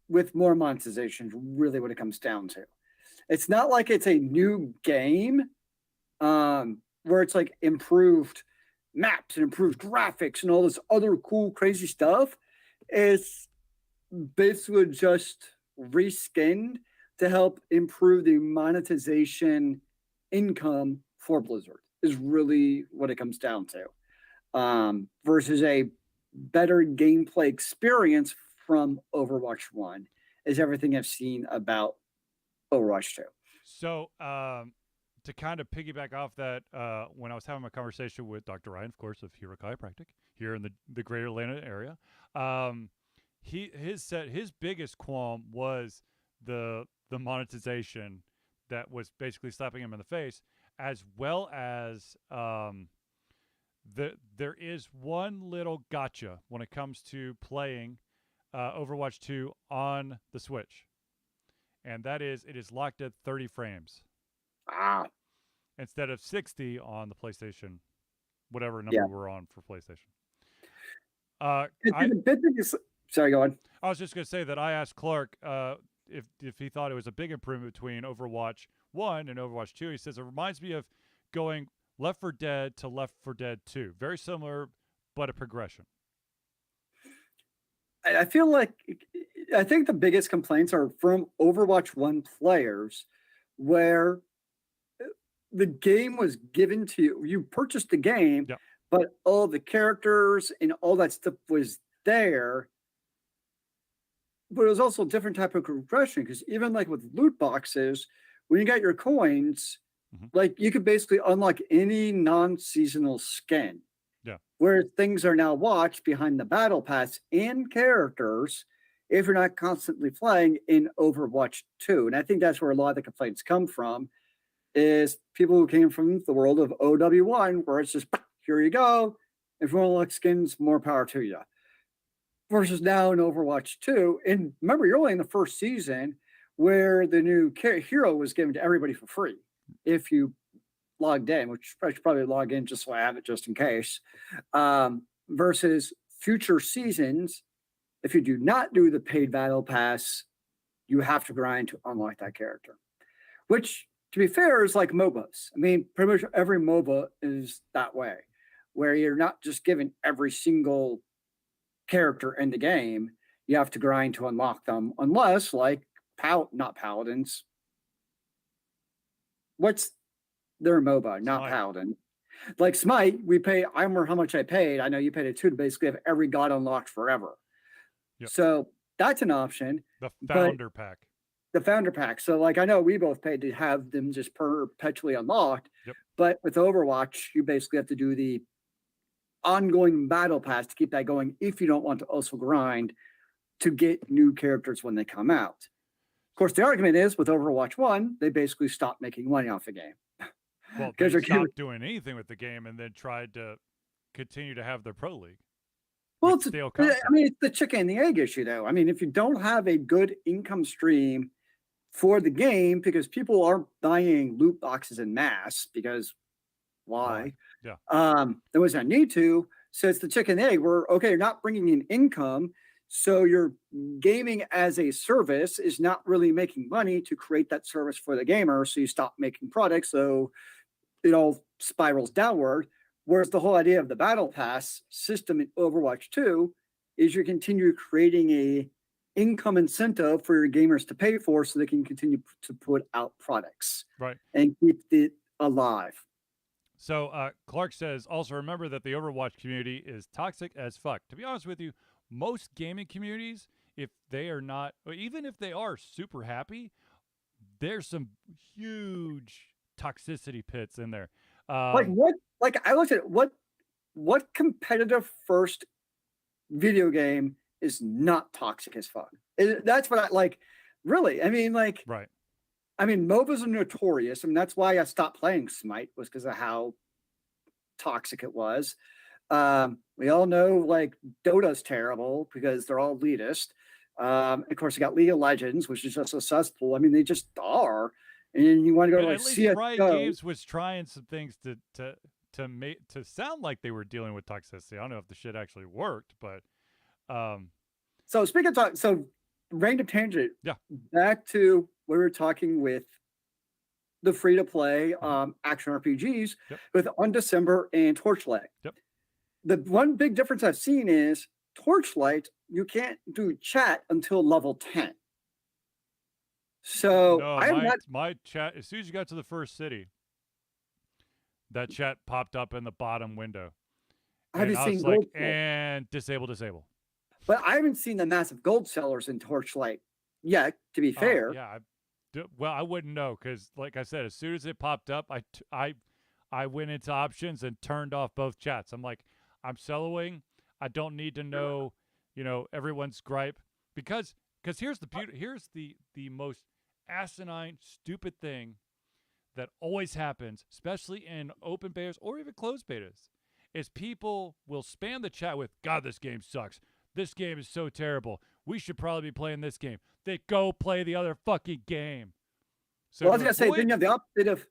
with more monetization, really what it comes down to. It's not like it's a new game where it's like improved maps and improved graphics and all this other cool, crazy stuff. It's basically just reskinned to help improve the monetization income for Blizzard, is really what it comes down to. Versus a better gameplay experience from Overwatch 1 is everything I've seen about Overwatch 2. So, to kind of piggyback off that, when I was having a conversation with Dr. Ryan, of course, of Hero Chiropractic here in the greater Atlanta area, um, his biggest qualm was the monetization that was basically slapping him in the face, as well as there is one little gotcha when it comes to playing Overwatch 2 on the Switch, and that is it is locked at 30 frames Ah, instead of 60 on the PlayStation, whatever yeah. number we're on for PlayStation. It's I a bit sorry, go on. I was just gonna say that I asked Clark if he thought it was a big improvement between Overwatch 1 and Overwatch 2. He says it reminds me of going Left 4 Dead to Left 4 Dead 2. Very similar, but a progression. I feel like I think the biggest complaints are from Overwatch 1 players where the game was given to you. You purchased the game, Yeah. but all the characters and all that stuff was there. But it was also a different type of progression because even like with loot boxes, when you got your coins, Mhm. like you could basically unlock any non-seasonal skin. Yeah. Where things are now watched behind the battle pass and characters if you're not constantly playing in Overwatch 2. And I think that's where a lot of the complaints come from is people who came from the world of OW1, where it's just here you go. If you want to look skins, more power to you. Versus now in Overwatch 2. And remember, you're only in the first season where the new hero was given to everybody for free if you logged in, which I should probably log in just so I have it just in case. Versus future seasons, if you do not do the paid battle pass, you have to grind to unlock that character. Which, to be fair, is like MOBAs. I mean, pretty much every MOBA is that way, where you're not just given every single character in the game. You have to grind to unlock them, unless like not paladins. What's their MOBA? Not Smite. paladin. Like Smite, we pay. I remember how much I paid. I know you paid it too to basically have every god unlocked forever. Yep. So that's an option. The But founder pack. the founder pack. So like I know we both paid to have them just perpetually unlocked. Yep. But with Overwatch, you basically have to do the ongoing battle pass to keep that going if you don't want to also grind to get new characters when they come out. Of course, the argument is with Overwatch 1, they basically stopped making money off the game. Well, Because they they're giving, stopped doing anything with the game and then tried to continue to have their pro league well, with it's, stale I content. mean, it's the chicken and the egg issue, though. I mean, if you don't have a good income stream for the game, because people aren't buying loot boxes in mass, because why? Yeah. There was a need to. So it's the chicken and egg where, okay, you're not bringing in income. So your gaming as a service is not really making money to create that service for the gamer. So you stop making products. So it all spirals downward. Whereas the whole idea of the battle pass system in Overwatch 2 is you continue creating a income incentive for your gamers to pay for so they can continue to put out products Right. and keep it alive. So Clark says, also remember that the Overwatch community is toxic as fuck. To be honest with you, most gaming communities, if they are not, or even if they are super happy, there's some huge toxicity pits in there. Like what? Like I looked at what competitive first video game is not toxic as fuck. That's what I like. Really, I mean, like, Right. I mean, MOBAs are notorious. I mean, that's why I stopped playing Smite was because of how toxic it was. We all know like Dota's terrible because they're all elitist. Of course, you got League of Legends, which is just a cesspool. I mean, they just are. And you want to go to like At least Riot CS:GO. Games was trying some things to sound like they were dealing with toxicity. I don't know if the shit actually worked, but um, So speaking of talk, so random tangent. yeah. Back to what we were talking with the free to play Mhm. action RPGs Yep. with Undecember and Torchlight. Yep. The one big difference I've seen is Torchlight, you can't do chat until level 10. So No, I'm not. my chat. As soon as you got to the first city, that chat popped up in the bottom window, I and haven't I seen was like, gold, and disable. but I haven't seen the massive gold sellers in Torchlight yet. To be Oh fair, yeah, well, I wouldn't know because, like I said, as soon as it popped up, I went into options and turned off both chats. I'm like, I'm soloing. I don't need to know, everyone's gripe because here's the most asinine, stupid thing that always happens, especially in open betas or even closed betas, is people will spam the chat with, God, this game sucks. This game is so terrible. We should probably be playing this game. They go play the other fucking game. So well, I was to gonna say, then avoid, you have the opposite of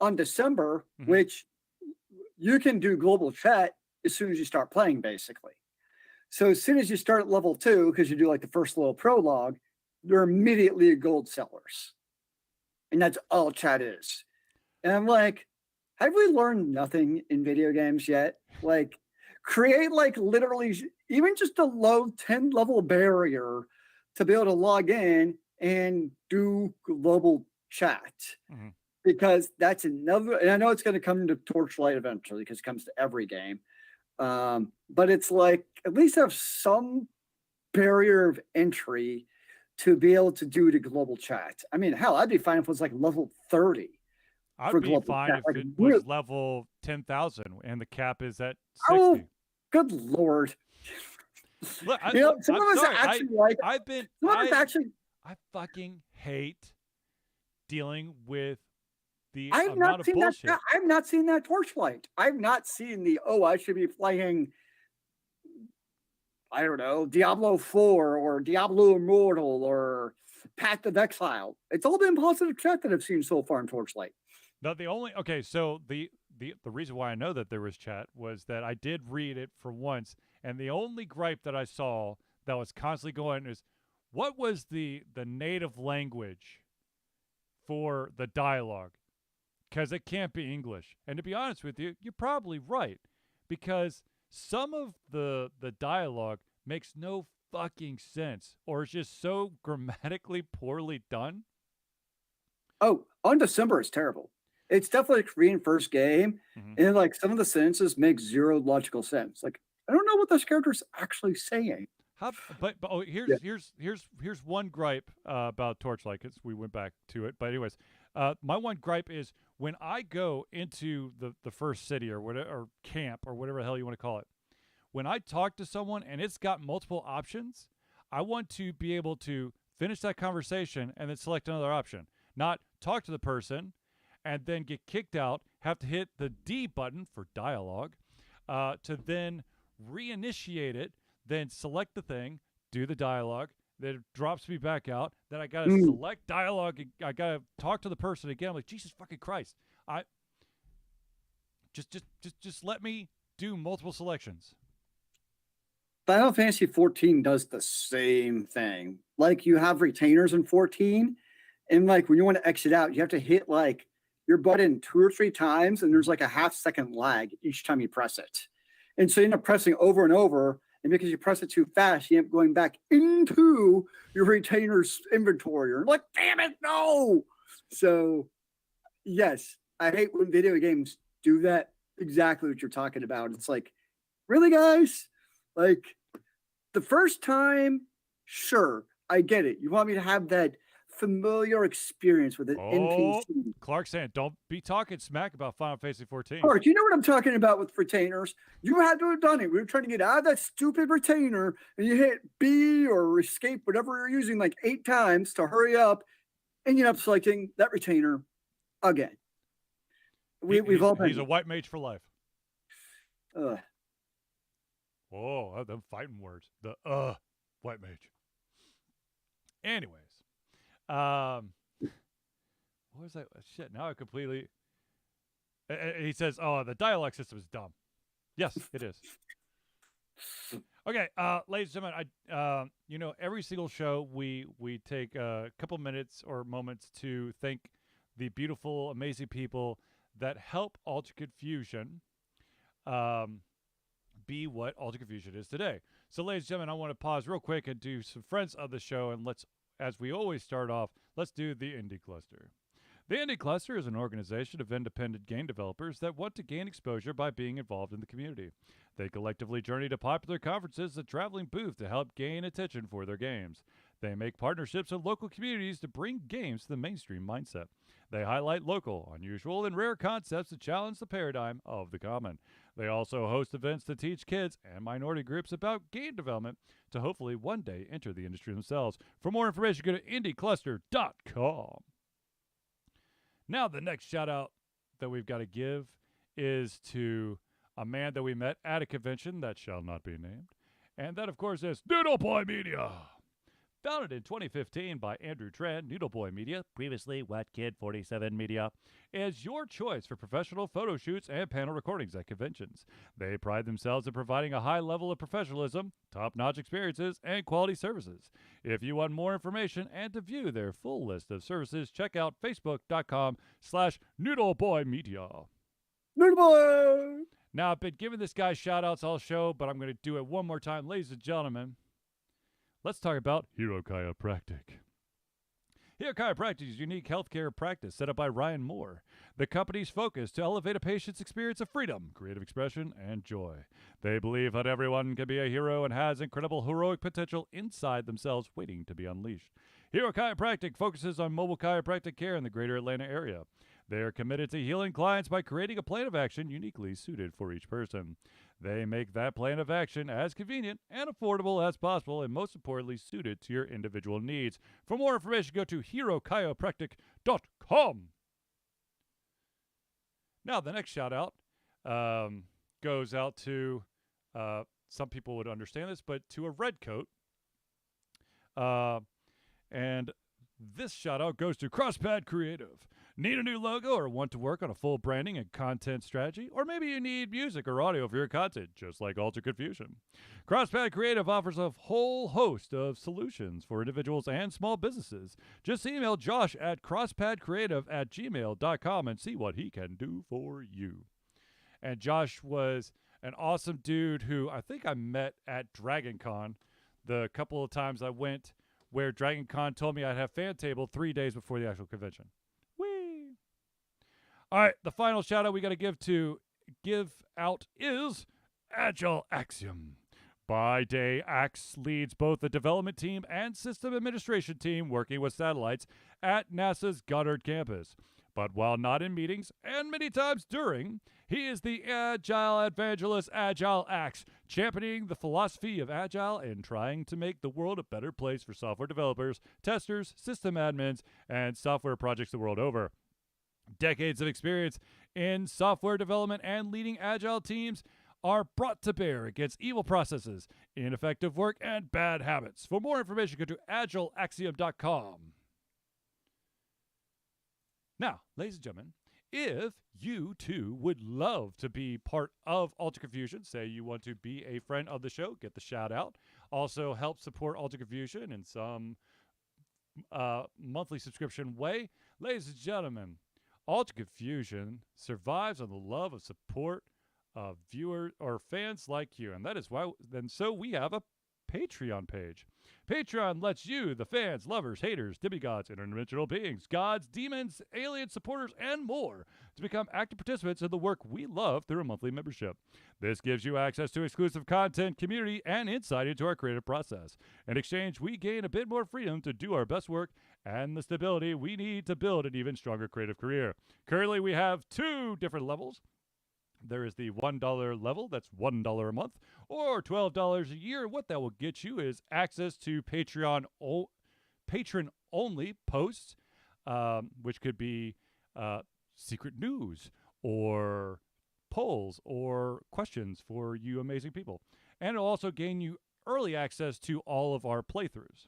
on December, Mhm. which you can do global chat as soon as you start playing, basically. So as soon as you start at level 2, because you do like the first little prologue, they're immediately gold sellers. And that's all chat is. And I'm like, have we learned nothing in video games yet? Like, create like literally even just a low 10 level barrier to be able to log in and do global chat. Mhm. Because that's another, and I know it's going to come to Torchlight eventually because it comes to every game. But it's like at least have some barrier of entry to be able to do the global chat. I mean, hell, I'd be fine if it was like level 30 I'd for be global fine chat. if Like, it really? was level 10,000 and the cap is at Oh, 60. good lord! Look, Some I'm of us sorry. actually like. I've been, Some of us actually. I fucking hate dealing with the I've amount not of seen that. bullshit. I've not seen that Torchlight. I've not seen the. Oh, I should be playing. I don't know, Diablo 4 or Diablo Immortal or Path of Exile. It's all been positive chat that I've seen so far in Torchlight. No, the only okay. So the reason why I know that there was chat was that I did read it for once, and the only gripe that I saw that was constantly going is, what was the native language for the dialogue? Because it can't be English. And to be honest with you, you're probably right, because some of the dialogue makes no fucking sense, or is just so grammatically poorly done. Oh, on December is terrible. It's definitely a Korean first game, Mm-hmm. and like some of the sentences make zero logical sense. Like I don't know what this character is actually saying. How, but oh, Yeah. here's one gripe about Torchlight, because we went back to it. But anyways, my one gripe is when I go into the first city or whatever, or camp or whatever the hell you want to call it. When I talk to someone and it's got multiple options, I want to be able to finish that conversation and then select another option. Not talk to the person and then get kicked out, have to hit the D button for dialogue, to then reinitiate it, then select the thing, do the dialogue, then it drops me back out. Then I gotta Mm. select dialogue. I gotta talk to the person again. I'm like, Jesus fucking Christ! I just let me do multiple selections. Final Fantasy 14 does the same thing. Like you have retainers in 14, and like when you want to exit out, you have to hit like your button 2 or 3 times, and there's like a half-second lag each time you press it. And so you end up pressing over and over, and because you press it too fast, you end up going back into your retainer's inventory. You're like, damn it, no. So yes, I hate when video games do that. Exactly what you're talking about. It's like, really, guys? Like the first time, sure, I get it. You want me to have that familiar experience with an Oh, NPC. Clark saying, don't be talking smack about Final Fantasy 14. Mark, you know what I'm talking about with retainers? You had to have done it. We were trying to get out of that stupid retainer, and you hit B or escape, whatever you're using, like 8 times to hurry up, and you end up selecting that retainer again. We've all He's been a white mage for life. uh, Oh, them fighting words. The white mage. Anyways, um, what was that? Shit, now I completely. He says, "Oh, the dialogue system is dumb." Yes, it is. Okay, ladies and gentlemen, every single show we take a couple minutes or moments to thank the beautiful, amazing people that help Alter Confusion um, be what Alter Confusion is today. So, ladies and gentlemen, I want to pause real quick and do some friends of the show, and let's, as we always start off, let's do the Indie Cluster. The Indie Cluster is an organization of independent game developers that want to gain exposure by being involved in the community. They collectively journey to popular conferences and traveling booths to help gain attention for their games. They make partnerships with local communities to bring games to the mainstream mindset. They highlight local, unusual, and rare concepts to challenge the paradigm of the common. They also host events to teach kids and minority groups about game development to hopefully one day enter the industry themselves. For more information, go to indiecluster.com. Now, the next shout out that we've got to give is to a man that we met at a convention that shall not be named. And that, of course, is Noodle Boy Media. Founded in 2015 by Andrew Tran, Noodle Boy Media, previously Wet Kid 47 Media, is your choice for professional photo shoots and panel recordings at conventions. They pride themselves in providing a high level of professionalism, top-notch experiences, and quality services. If you want more information and to view their full list of services, check out facebook.com/noodleboymedia. Noodle Boy! Now, I've been giving this guy shout-outs all show, but I'm going to do it one more time. Ladies and gentlemen, let's talk about Hero Chiropractic. Hero Chiropractic is a unique healthcare practice set up by Ryan Moore. The company's focus to elevate a patient's experience of freedom, creative expression, and joy. They believe that everyone can be a hero and has incredible heroic potential inside themselves waiting to be unleashed. Hero Chiropractic focuses on mobile chiropractic care in the greater Atlanta area. They are committed to healing clients by creating a plan of action uniquely suited for each person. They make that plan of action as convenient and affordable as possible, and most importantly, suited to your individual needs. For more information, go to herochiropractic.com. Now, the next shout out goes out to some people would understand this, but to a red coat. And this shout out goes to Crosspad Creative. Need a new logo or want to work on a full branding and content strategy? Or maybe you need music or audio for your content, just like Alter Confusion. Crosspad Creative offers a whole host of solutions for individuals and small businesses. Just email Josh at crosspadcreative@gmail.com and see what he can do for you. And Josh was an awesome dude who I think I met at DragonCon the couple of times I went, where DragonCon told me I'd have fan table 3 days before the actual convention. Whee! All right, the final shout out we got to give out is Agile Axiom. By day, Axe leads both the development team and system administration team working with satellites at NASA's Goddard campus. But while not in meetings, and many times during, he is the Agile evangelist Agile Axe, championing the philosophy of Agile and trying to make the world a better place for software developers, testers, system admins, and software projects the world over. Decades of experience in software development and leading Agile teams are brought to bear against evil processes, ineffective work, and bad habits. For more information, go to agileaxiom.com. Now, ladies and gentlemen, if you too would love to be part of Alter Confusion, say you want to be a friend of the show, get the shout out, also help support Alter Confusion in some monthly subscription way, ladies and gentlemen, Alter Confusion survives on the love and support of viewers or fans like you, and that is why. Then so we have a Patreon page. Patreon lets you, the fans, lovers, haters, demigods, interdimensional beings, gods, demons, alien supporters, and more, to become active participants in the work we love through a monthly membership. This gives you access to exclusive content, community, and insight into our creative process. In exchange, we gain a bit more freedom to do our best work and the stability we need to build an even stronger creative career. Currently, we have 2 different levels. There is the $1 level, that's $1 a month, or $12 a year. What that will get you is access to patron-only posts, which could be secret news or polls or questions for you amazing people. And it'll also gain you early access to all of our playthroughs.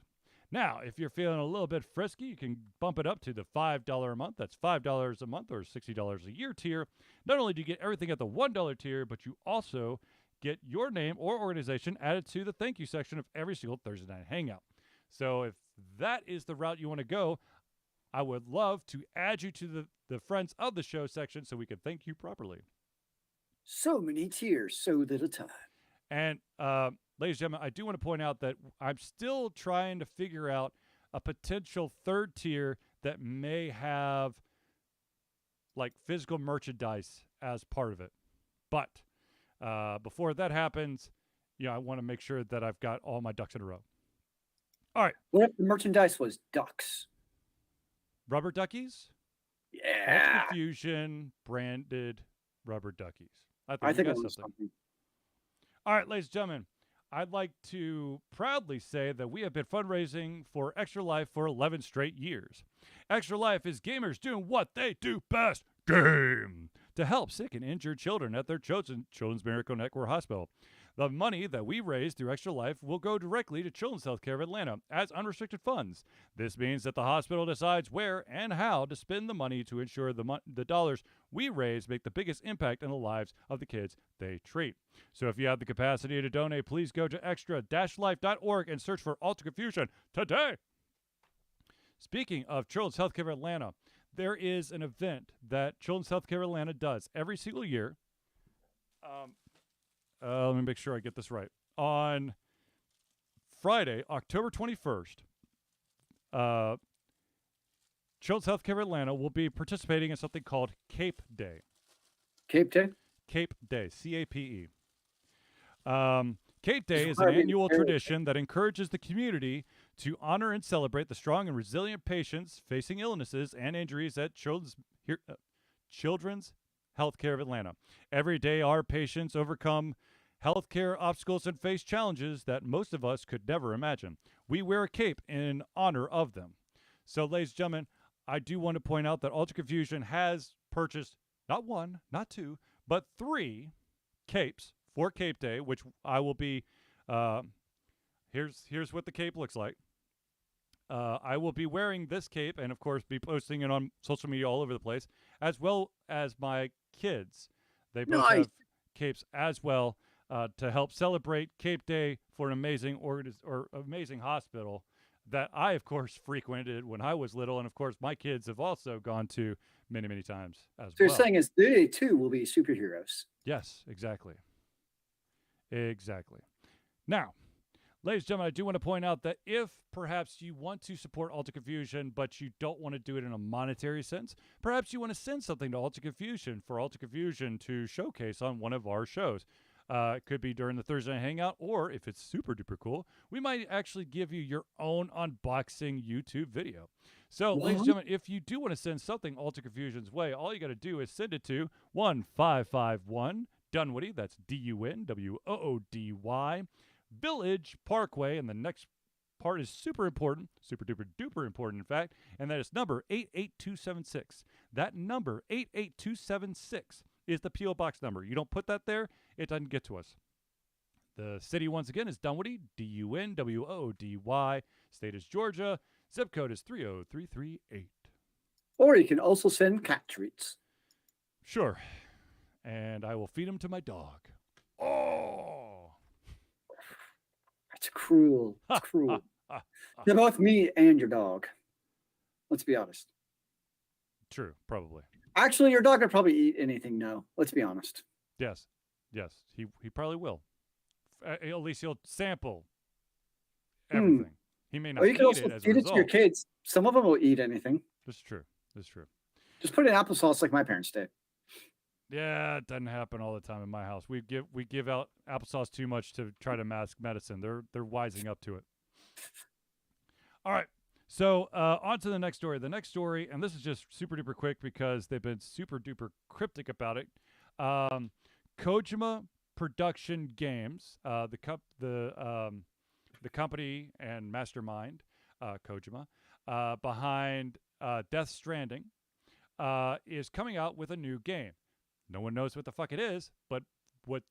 Now, if you're feeling a little bit frisky, you can bump it up to the $5 a month. That's $5 a month or $60 a year tier. Not only do you get everything at the $1 tier, but you also get your name or organization added to the thank you section of every single Thursday night hangout. So if that is the route you want to go, I would love to add you to the friends of the show section so we can thank you properly. So many tears, so little time. And ladies and gentlemen, I do want to point out that I'm still trying to figure out a potential third tier that may have like physical merchandise as part of it. But before that happens, I want to make sure that I've got all my ducks in a row. All right. What if the merchandise was ducks? Rubber duckies? Yeah. Ultra Fusion branded rubber duckies. I think we I got learned something. something. All right, ladies and gentlemen, I'd like to proudly say that we have been fundraising for Extra Life for 11 straight years. Extra Life is gamers doing what they do best, game, to help sick and injured children at their Children's Miracle Network Hospital. The money that we raise through Extra Life will go directly to Children's Healthcare of Atlanta as unrestricted funds. This means that the hospital decides where and how to spend the money to ensure the dollars we raise make the biggest impact in the lives of the kids they treat. So if you have the capacity to donate, please go to extra-life.org and search for Ultra Confusion today. Speaking of Children's Healthcare of Atlanta, there is an event that Children's Healthcare of Atlanta does every single year. Let me make sure I get this right. On Friday, October 21st, Children's Healthcare of Atlanta will be participating in something called Cape Day. Cape Day? Cape Day, C-A-P-E. Cape Day is an annual tradition that encourages the community to honor and celebrate the strong and resilient patients facing illnesses and injuries at Children's Healthcare of Atlanta. Every day, our patients overcome healthcare obstacles and face challenges that most of us could never imagine. We wear a cape in honor of them. So, ladies and gentlemen, I do want to point out that Ultra Confusion has purchased not one, not two, but 3 capes for Cape Day, which I will be. Here's what the cape looks like. I will be wearing this cape and, of course, be posting it on social media all over the place, as well as my kids. They both have capes as well to help celebrate Cape Day for an amazing amazing hospital that I, of course, frequented when I was little, and of course, my kids have also gone to many, many times as well. So you're saying is they too will be superheroes? Yes, exactly. Exactly. Now, ladies and gentlemen, I do want to point out that if perhaps you want to support Ultra Confusion, but you don't want to do it in a monetary sense, perhaps you want to send something to Ultra Confusion for Ultra Confusion to showcase on one of our shows. It could be during the Thursday Night Hangout, or if it's super duper cool, we might actually give you your own unboxing YouTube video. So, ladies and gentlemen, if you do want to send something Ultra Confusion's way, all you got to do is send it to 1551 Dunwoody, that's Dunwoody, Village Parkway, and the next part is super important, super duper duper important, in fact, and that is number 88276. That number, 88276, is the P.O. Box number. You don't put that there, it doesn't get to us. The city, once again, is Dunwoody, Dunwoody. State is Georgia. Zip code is 30338. Or you can also send cat treats. Sure. And I will feed them to my dog. Oh! That's cruel. It's cruel. They're both me and your dog. Let's be honest. True, probably. Actually, your dog could probably eat anything now. Let's be honest. Yes. He probably will. At least he'll sample everything. He may not eat it as a result. You can also feed it to your kids. Some of them will eat anything. That's true. Just put it in applesauce like my parents did. Yeah, it doesn't happen all the time in my house. We give out applesauce too much to try to mask medicine. They're wising up to it. All right. So on to the next story. The next story, and this is just super duper quick because they've been super duper cryptic about it. Kojima Production Games, the company and mastermind, Kojima, behind Death Stranding, is coming out with a new game. No one knows what the fuck it is, but what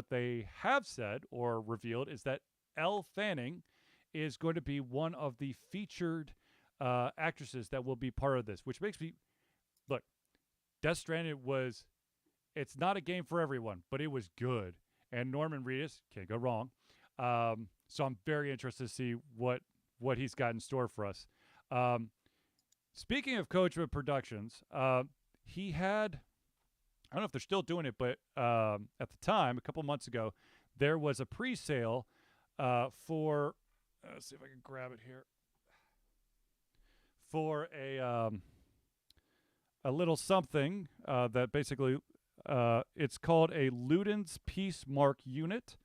they have said or revealed is that Elle Fanning is going to be one of the featured actresses that will be part of this, which makes me look. Death Stranding was. It's not a game for everyone, but it was good. And Norman Reedus can't go wrong. So I'm very interested to see what he's got in store for us. Speaking of Coachman Productions, he had, I don't know if they're still doing it, but at the time, a couple months ago, there was a pre-sale for, let's see if I can grab it here, for a little something that basically, it's called a Luden's Peace Mark unit.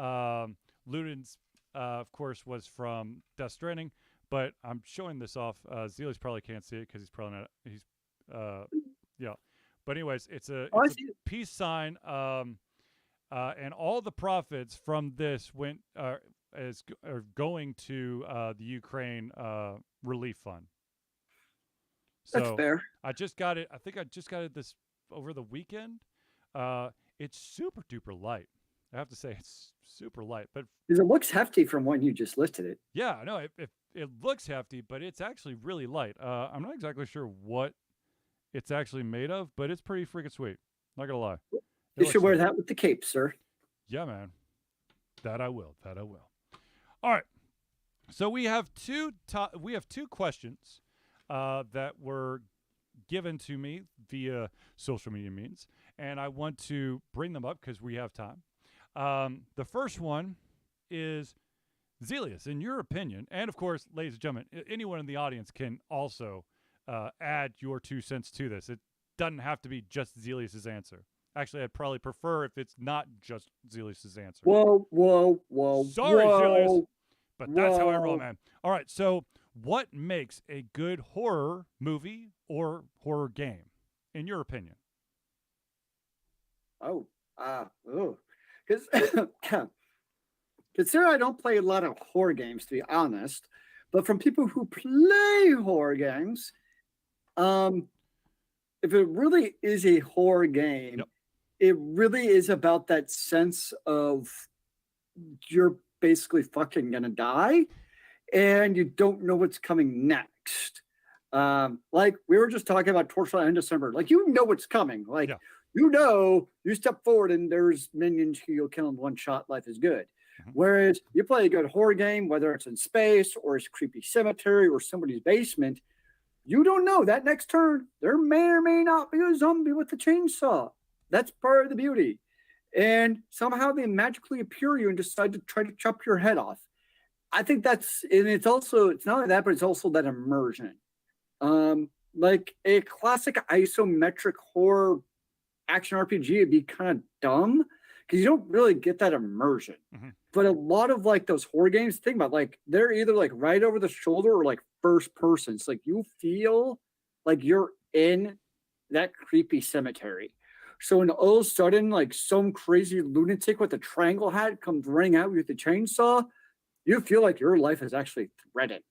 Luden's, of course, was from Death Stranding, but I'm showing this off. Zelius probably can't see it because he's probably not. He's, yeah. But anyways, it's a peace sign, and all the profits from this went are going to the Ukraine relief fund. So That's fair. I just got it. I think I just got it this over the weekend. It's super duper light. I have to say it's super light, but Because it looks hefty from when you just listed it. yeah, I know it looks hefty, but it's actually really light. I'm not exactly sure what it's actually made of, but it's pretty freaking sweet. Not gonna lie. You should wear that with the cape, sir. Yeah, man. That I will. That I will. All right. So we have two questions that were given to me via social media means, and I want to bring them up because we have time. The first one is, Zelius, in your opinion, and of course, ladies and gentlemen, anyone in the audience can also add your 2 cents to this. It doesn't have to be just Zelius's answer. Actually, I'd probably prefer if it's not just Zelius's answer. Whoa. Sorry, Zelius, but that's how I roll, man. All right, so what makes a good horror movie or horror game, in your opinion? Because consider I don't play a lot of horror games, to be honest, but from people who play horror games, if it really is a horror game, Yep. it really is about that sense of you're basically fucking gonna die and you don't know what's coming next. Like we were just talking about Torchlight in December. Like you know what's coming. Like Yeah. you know, you step forward and there's minions who you'll kill in one shot. Life is good. Mhm. Whereas you play a good horror game, whether it's in space or it's creepy cemetery or somebody's basement, you don't know that next turn there may or may not be a zombie with a chainsaw. That's part of the beauty. And somehow they magically appear you and decide to try to chop your head off. I think that's, and it's also, it's not only that, but it's also that immersion. Like a classic isometric horror action RPG would be kind of dumb because you don't really get that immersion. Mm-hmm. But a lot of like those horror games, think about like they're either like right over the shoulder or like first person. It's like you feel like you're in that creepy cemetery. So when all of a sudden, like some crazy lunatic with a triangle hat comes running out with a chainsaw, you feel like your life is actually threatened.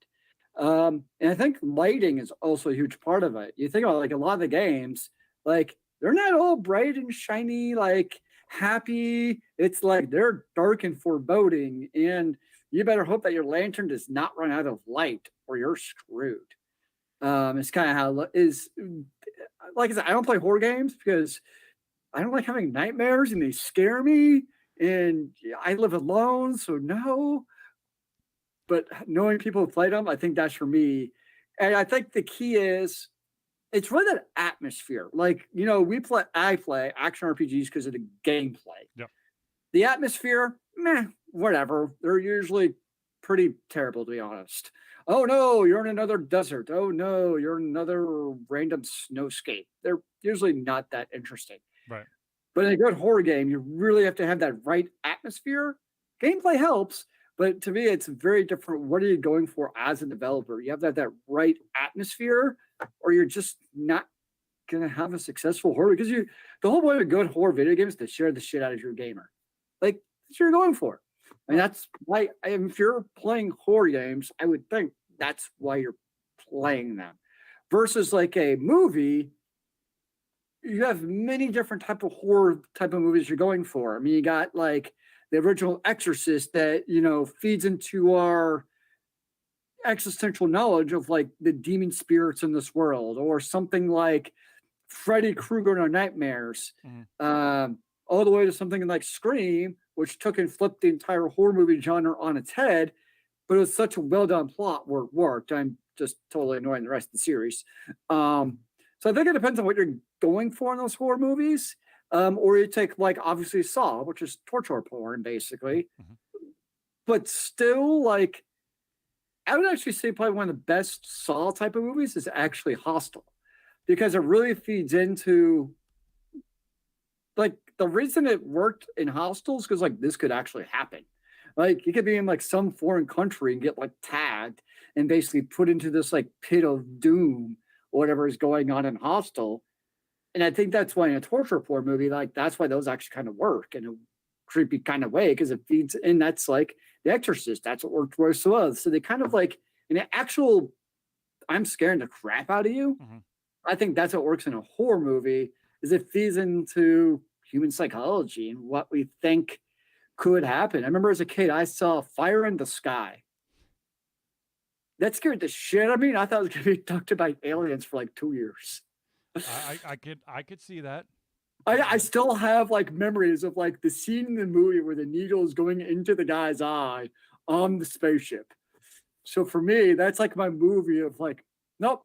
And I think lighting is also a huge part of it. You think about like a lot of the games, like they're not all bright and shiny, like happy. It's like they're dark and foreboding, and you better hope that your lantern does not run out of light or you're screwed. It's kind of how it is. Like I said, I don't play horror games because I don't like having nightmares and they scare me. And I live alone, so no. But knowing people who played them, I think that's for me. And I think the key is it's really that atmosphere. Like, you know, I play action RPGs because of the gameplay. Yep. The atmosphere, meh, whatever. They're usually pretty terrible, to be honest. Oh no, you're in another desert. Oh no, you're in another random snowscape. They're usually not that interesting. Right. But in a good horror game, you really have to have that right atmosphere. Gameplay helps, but to me, it's very different. What are you going for as a developer? You have to have that right atmosphere, or you're just not going to have a successful horror. Because the whole point of a good horror video game is to share the shit out of your gamer. Like, that's what you're going for. I mean, that's why, if you're playing horror games, I would think that's why you're playing them. Versus like a movie, you have many different type of horror type of movies you're going for. I mean, you got like the original Exorcist that, you know, feeds into our existential knowledge of like the demon spirits in this world, or something like Freddy Krueger in our nightmares, Mhm. all the way to something like Scream, which took and flipped the entire horror movie genre on its head, but it was such a well done plot where it worked. I'm just totally annoying the rest of the series. So I think it depends on what you're going for in those horror movies. Or you take like obviously Saw, which is torture porn basically, Mhm. but still like I would actually say probably one of the best Saw type of movies is actually Hostel, because it really feeds into like the reason it worked in Hostels because like this could actually happen. Like you could be in like some foreign country and get like tagged and basically put into this like pit of doom or whatever is going on in Hostel. And I think that's why in a torture porn movie, like that's why those actually kind of work in a creepy kind of way because it feeds in. That's like The Exorcist. That's what worked very so well. So they kind of like in an actual, I'm scaring the crap out of you. Mhm. I think that's what works in a horror movie is it feeds into human psychology and what we think could happen. I remember as a kid, I saw Fire in the Sky. That scared the shit out of me. And I thought it was going to be abducted by aliens for like 2 years. I could see that. I still have like memories of like the scene in the movie where the needle is going into the guy's eye on the spaceship. So for me, that's like my movie of like, nope,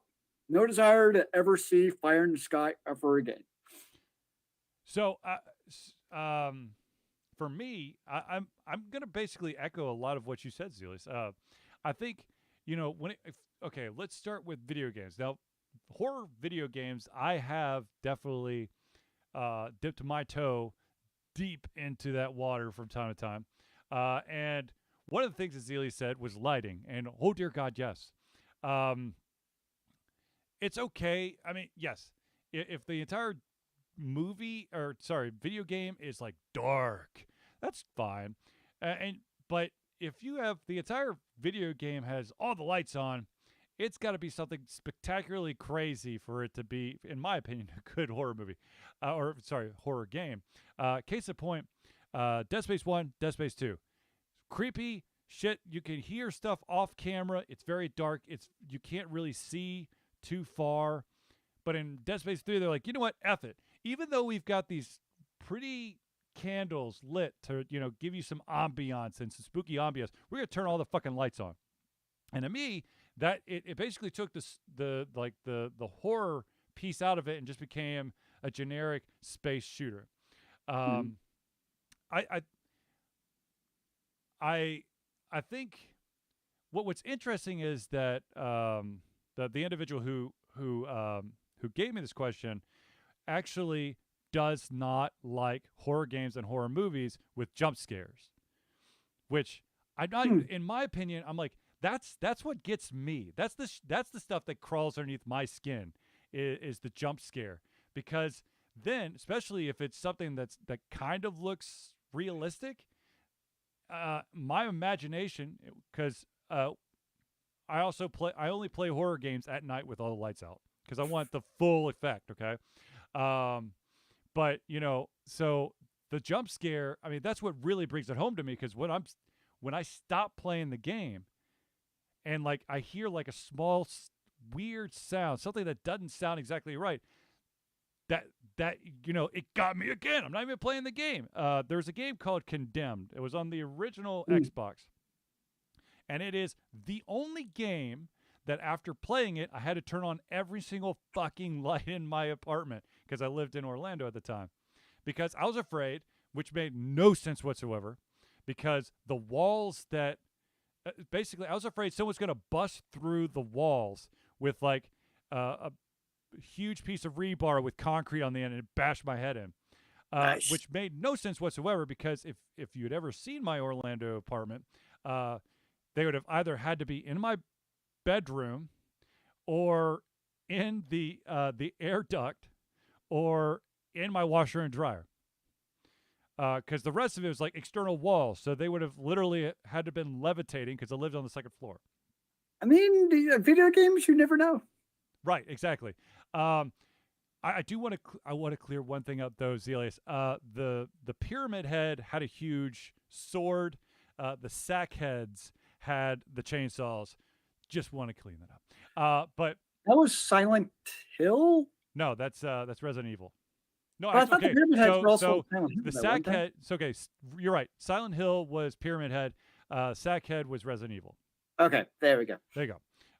no desire to ever see Fire in the Sky ever again. So, for me, I'm gonna basically echo a lot of what you said, Zelius. I think when okay, let's start with video games. Now, horror video games, I have definitely dipped my toe deep into that water from time to time. And one of the things that Zelia said was lighting, and oh dear God, yes. Um, it's okay. I mean, yes, if the entire movie or sorry video game is like dark, that's fine. And but if you have the entire video game has all the lights on, it's got to be something spectacularly crazy for it to be, in my opinion, a good horror movie, or sorry, horror game. Case in point, Dead Space 1, Dead Space 2, creepy shit. You can hear stuff off camera. It's very dark. You can't really see too far. But in Dead Space 3, they're like, you know what? F it. Even though we've got these pretty candles lit to, give you some ambiance and some spooky ambiance, we're going to turn all the fucking lights on. And to me, that it basically took the horror piece out of it and just became a generic space shooter. Mhm. Um, I, I I I think what's interesting is that the individual who gave me this question actually does not like horror games and horror movies with jump scares, which I'm not Hmm. even, in my opinion, I'm like, that's what gets me. That's the stuff that crawls underneath my skin is the jump scare. Because then, especially if it's something that kind of looks realistic, my imagination, because I only play horror games at night with all the lights out because I want the full effect. Okay, um, but so the jump scare. I mean, that's what really brings it home to me because when I stop playing the game and like I hear like a small weird sound, something that doesn't sound exactly right. That it got me again. I'm not even playing the game. There's a game called Condemned. It was on the original Hmm. Xbox, and it is the only game that after playing it, I had to turn on every single fucking light in my apartment because I lived in Orlando at the time. Because I was afraid, which made no sense whatsoever, because the walls that basically I was afraid someone's going to bust through the walls with like a huge piece of rebar with concrete on the end and bash my head in. Nice. Which made no sense whatsoever because if you had ever seen my Orlando apartment, uh, they would have either had to be in my bedroom or in the air duct or in my washer and dryer. Because the rest of it was like external walls, so they would have literally had to been levitating because I lived on the second floor. I mean, the video games, you never know. Right, exactly. Um, I do want to clear one thing up though, Zelius. The Pyramid Head had a huge sword. The sack heads had the chainsaws. Just want to clean that up. But That was Silent Hill? no, that's Resident Evil. No, But I actually, thought the okay. Pyramid Heads So were also so Silent Hill, the though, weren't sack they? head. So okay, you're right. Silent Hill was Pyramid Head. Sack head was Resident Evil. Okay, there we go. There you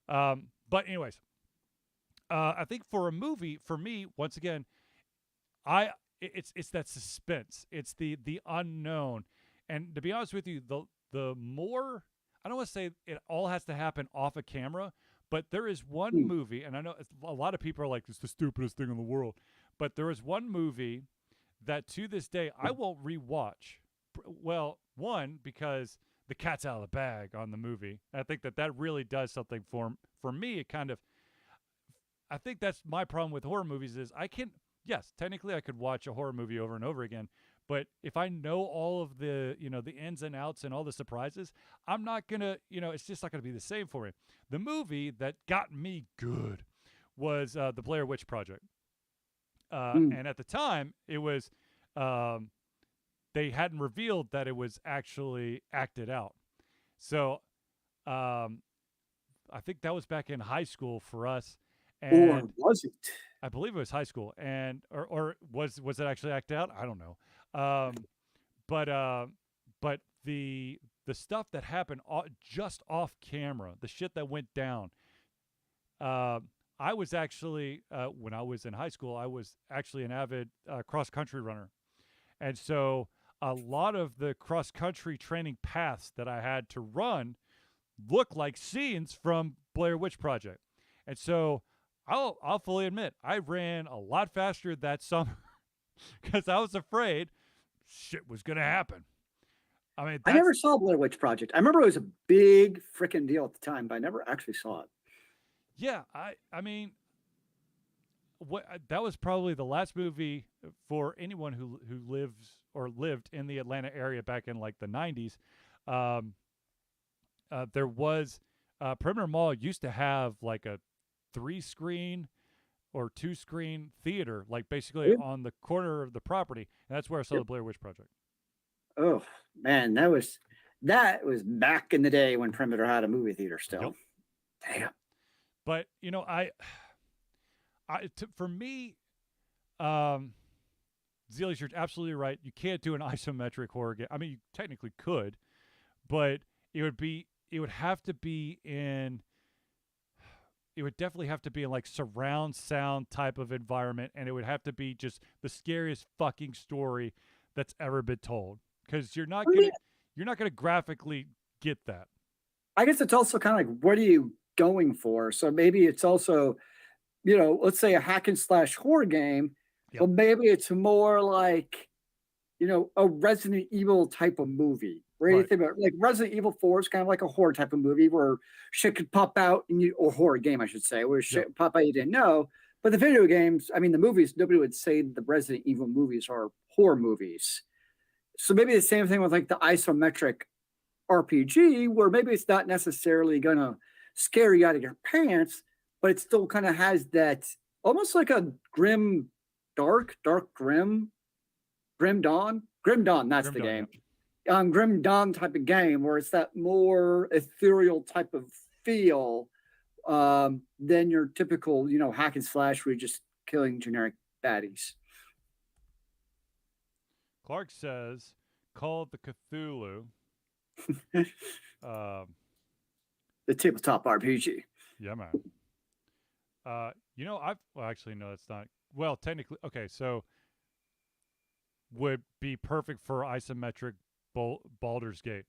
go. But anyways, I think for a movie, for me, once again, it's that suspense. It's the unknown. And to be honest with you, the more, I don't want to say it all has to happen off a camera, but there is one Hmm. movie, and I know a lot of people are like, it's the stupidest thing in the world, but there is one movie that to this day I won't rewatch. Well, one, because the cat's out of the bag on the movie. I think that really does something for me. It kind of, I think that's my problem with horror movies is I can, yes, technically I could watch a horror movie over and over again, but if I know all of the, the ins and outs and all the surprises, I'm not going to, it's just not going to be the same for me. The movie that got me good was the Blair Witch Project. Hmm. And at the time, it was, um, they hadn't revealed that it was actually acted out. So um, I think that was back in high school for us. Or And was it? I believe it was high school, and or was it actually acted out? I don't know. Um, but but the stuff that happened just off camera, the shit that went down. Uh, I was actually when I was in high school, I was actually an avid cross country runner, and so a lot of the cross country training paths that I had to run look like scenes from Blair Witch Project. And so I'll fully admit I ran a lot faster that summer because I was afraid shit was gonna happen. I mean I that's never saw Blair Witch Project. I remember it was a big freaking deal at the time, but I never actually saw it. yeah, I mean what that was probably the last movie for anyone who lives or lived in the Atlanta area back in like the 90s. Um, there was Perimeter Mall used to have like a 3 screen or 2 screen theater, like basically Yeah. on the corner of the property, and that's where I saw the Yep. Blair Witch Project. Oh man, that was back in the day when Perimeter had a movie theater Yep. still. Damn. But for me, um, Zealous, you're absolutely right. You can't do an isometric horror game. I mean, you technically could, but it would have to be in it would definitely have to be in like surround sound type of environment, and it would have to be just the scariest fucking story that's ever been told because I mean, you're not gonna graphically get that. I guess it's also kind of like, what are you going for? So maybe it's also, let's say a hack and slash horror game, Yep. but maybe it's more like, a Resident Evil type of movie. Where do you Right. think about, like, Resident Evil 4 is kind of like a horror type of movie where shit could pop out or horror game, I should say, where Yep. shit would pop out you didn't know. But the video games, I mean, the movies, nobody would say the Resident Evil movies are horror movies. So maybe the same thing with like the isometric RPG, where maybe it's not necessarily going to scare you out of your pants, but it still kind of has that almost like a grim, grim dawn. Grim Dawn, that's Grim the Dawn. game. Yep. Grim Dawn type of game where it's that more ethereal type of feel than your typical, hack and slash where you're just killing generic baddies. Clark says, "Call it the Cthulhu." Um, The tabletop RPG. yeah, man. I've well, actually no, that's not. Well, technically, okay. So would be perfect for isometric Baldur's Gate.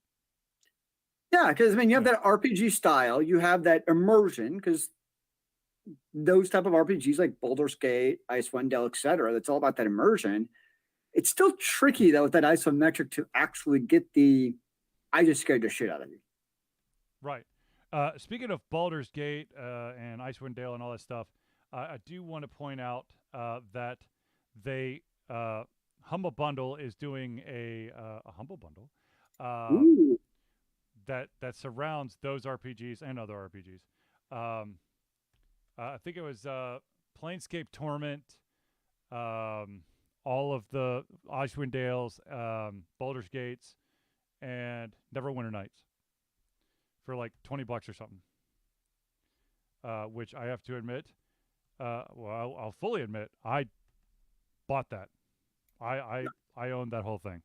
Yeah, because I mean, you have Yeah. that RPG style, you have that immersion, because those type of RPGs like Baldur's Gate, Icewind Dale, etc. That's all about that immersion. It's still tricky though with that isometric to actually get the I just scared the shit out of you. Right. Speaking of Baldur's Gate and Icewind Dale and all that stuff, I do want to point out that they Humble Bundle is doing a Humble Bundle um, Ooh. that surrounds those RPGs and other RPGs. Um, I think it was Planescape Torment, all of the Icewind Dales, Baldur's Gates, and Neverwinter Nights for like $20 or something. Which I have to admit, well, I'll fully admit, I bought that. I owned that whole thing.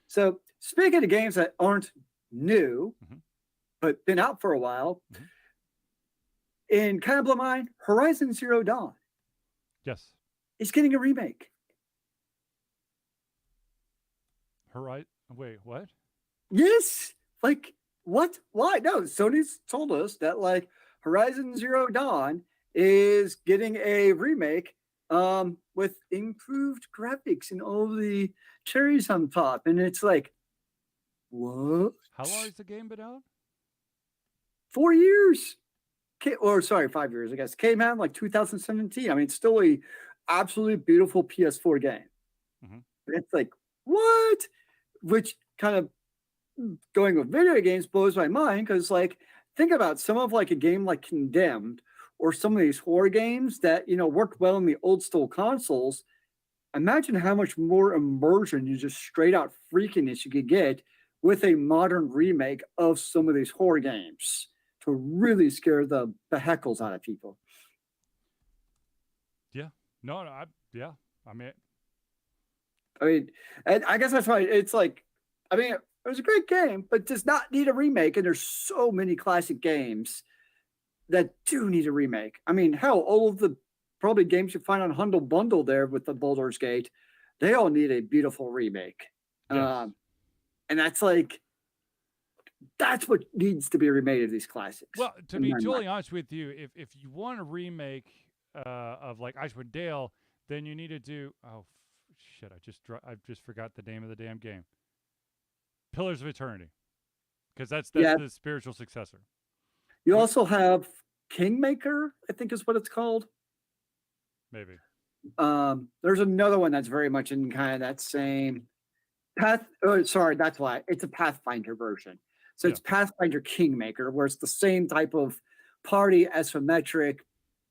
So speaking of games that aren't new, Mm-hmm. but been out for a while, Mm-hmm. in kind of blow my mind, Horizon Zero Dawn Yes. is getting a remake. Horizon. Wait, what? Yes. Like, what? Why? No, Sony's told us that like Horizon Zero Dawn is getting a remake with improved graphics and all the cherries on top. And it's like, what? How long has the game been out? 4 years. Or sorry, 5 years, I guess. Came out in like 2017. I mean, it's still a absolutely beautiful PS4 game. Mm-hmm. It's like, what? Which kind of going with video games blows my mind because like think about some of like a game like Condemned or some of these horror games that worked well in the old school consoles. Imagine how much more immersion you just straight out freakiness you could get with a modern remake of some of these horror games to really scare the heckles out of people. Yeah. No, no. Yeah. I mean, I mean, and I guess that's why it's like, I mean, it was a great game, but does not need a remake. And there's so many classic games that do need a remake. I mean, hell, all of the probably games you find on Humble Bundle there with the Baldur's Gate, they all need a beautiful remake. yes. And that's like, that's what needs to be remade of these classics. Well, to be totally honest with you, if you want a remake of like Icewind Dale, then you need to do. Oh shit! I just forgot the name of the damn game. Pillars of Eternity, because that's Yeah. the spiritual successor. You also have Kingmaker, I think is what it's called. Maybe. There's another one that's very much in kind of that same path. Oh, sorry, that's why it's a Pathfinder version. So it's Pathfinder Kingmaker, where it's the same type of party isometric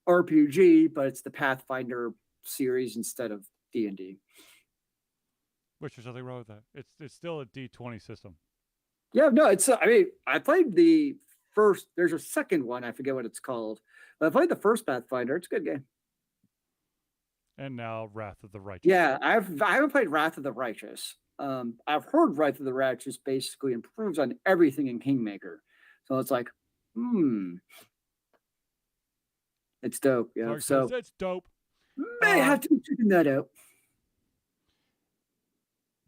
RPG, but it's the Pathfinder series instead of D&D. Which there's nothing wrong with that. It's still a D20 system. Yeah, no, it's. I mean, I played the first. There's a second one. I forget what it's called. But I played the first Pathfinder. It's a good game. And now Wrath of the Righteous. Yeah, I haven't played Wrath of the Righteous. I've heard Wrath of the Righteous basically improves on everything in Kingmaker. So it's like, it's dope. Yeah, Clark so says it's dope. may have to be checking that out.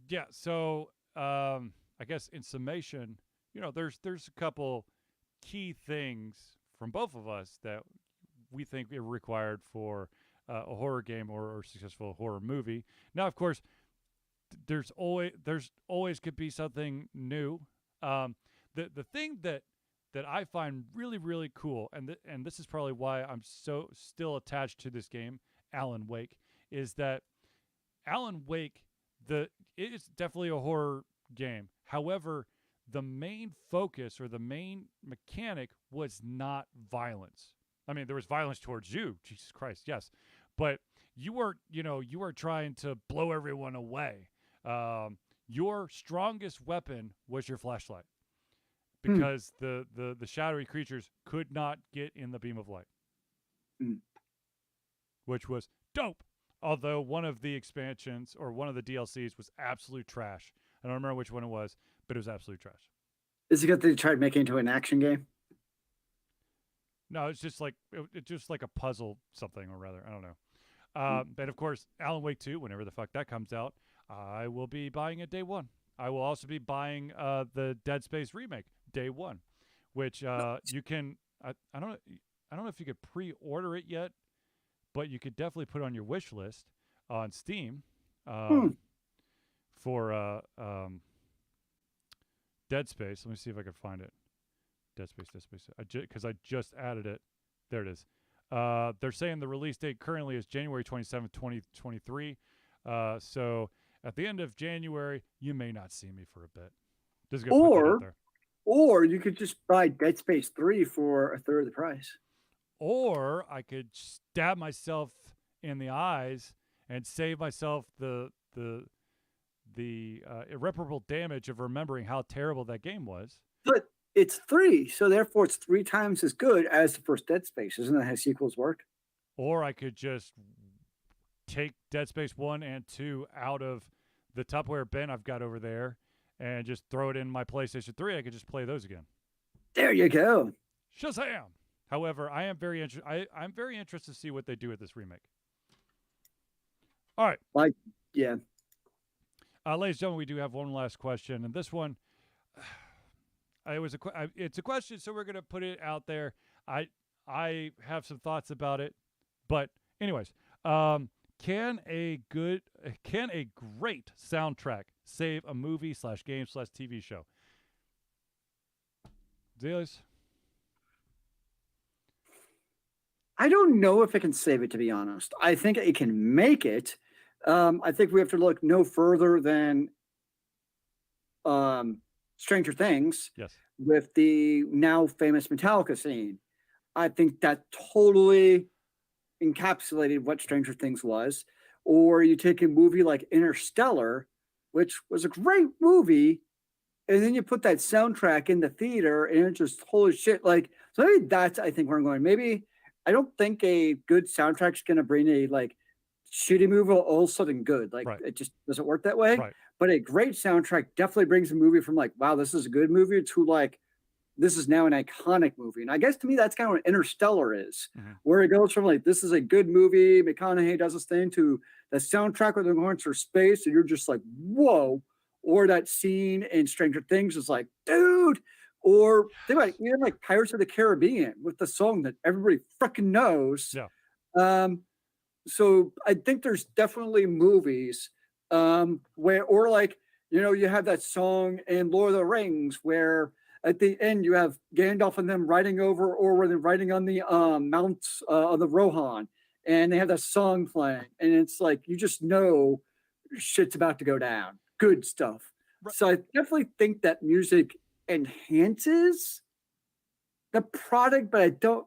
Yeah. So I guess in summation, there's a couple key things from both of us that we think are required for a horror game or a successful horror movie. Now, of course, there's always could be something new. The thing that I find really really cool, and this is probably why I'm so still attached to this game, Alan Wake, is that Alan Wake it's definitely a horror game. However, the main focus or the main mechanic was not violence. I mean, there was violence towards you, Jesus Christ, yes, but you weren't trying to blow everyone away. Your strongest weapon was your flashlight because the shadowy creatures could not get in the beam of light, which was dope. Although one of the expansions or one of the DLCs was absolute trash. I don't remember which one it was, but it was absolute trash. Is it good that they tried making it into an action game? No, it's just like a puzzle something or rather. I don't know. But of course, Alan Wake 2, whenever the fuck that comes out, I will be buying it day one. I will also be buying the Dead Space remake day one, which you can. I don't know if you could pre-order it yet, but you could definitely put on your wish list on Steam for Dead Space. Let me see if I can find it. Dead Space. Because I just added it. There it is. They're saying the release date currently is January 27th, 2023. So at the end of January, you may not see me for a bit. Just gonna put that out there. Or you could just buy Dead Space 3 for a third of the price. Or I could stab myself in the eyes and save myself the irreparable damage of remembering how terrible that game was. But it's 3, so therefore it's 3 times as good as the first Dead Space. Isn't that how sequels work? Or I could just take Dead Space 1 and 2 out of the Tupperware bin I've got over there and just throw it in my PlayStation 3. I could just play those again. There you go. Shazam! However, I'm very interested to see what they do with this remake. All right. Like, yeah. Ladies and gentlemen, we do have one last question, and this one, it's a question, so we're gonna put it out there. I have some thoughts about it, but anyways, can a great soundtrack save a movie / game / TV show? Zelius? I don't know if it can save it, to be honest. I think it can make it. I think we have to look no further than Stranger Things Yes. with the now famous Metallica scene. I think that totally encapsulated what Stranger Things was. Or you take a movie like Interstellar, which was a great movie, and then you put that soundtrack in the theater, and it just holy shit. Like, so maybe that's I think where I'm going. Maybe I don't think a good soundtrack is going to bring a like shitty movie all of a sudden good. Like, Right. it just doesn't work that way. Right. But a great soundtrack definitely brings a movie from like, wow, this is a good movie, to like, this is now an iconic movie. And I guess to me, that's kind of what Interstellar is, where it goes from like, this is a good movie, McConaughey does this thing, to the soundtrack where they're going through space, and you're just like, whoa. Or that scene in Stranger Things is like, dude. Or think about it, even like Pirates of the Caribbean with the song that everybody freaking knows. Yeah. So I think there's definitely movies where, or like, you have that song in Lord of the Rings where at the end you have Gandalf and them riding over, or when they're riding on the mounts of the Rohan, and they have that song playing, and it's like you just know shit's about to go down. Good stuff. Right. So I definitely think that music enhances the product, but I don't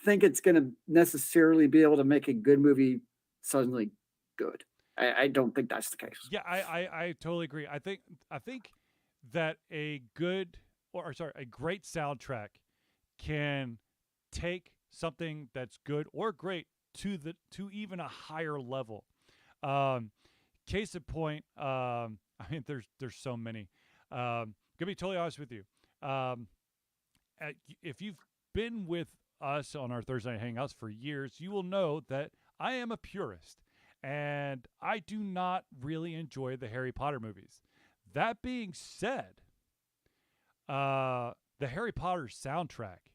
think it's going to necessarily be able to make a good movie suddenly good. I don't think that's the case. Yeah, I totally agree. I think that a great soundtrack can take something that's good or great to even a higher level. Case in point, I mean, there's so many. Gonna be totally honest with you. If you've been with us on our Thursday night hangouts for years, you will know that I am a purist, and I do not really enjoy the Harry Potter movies. That being said, the Harry Potter soundtrack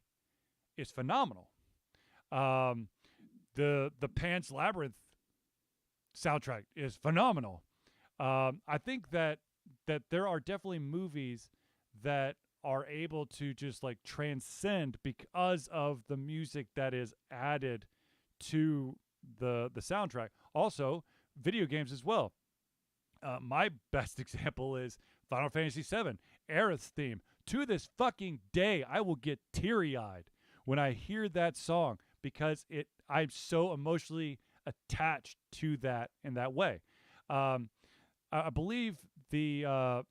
is phenomenal. The Pan's Labyrinth soundtrack is phenomenal. I think that there are definitely movies that are able to just like transcend because of the music that is added to the soundtrack. Also, video games as well. My best example is Final Fantasy VII, Aerith's theme. To this fucking day, I will get teary-eyed when I hear that song because I'm so emotionally attached to that in that way. I believe the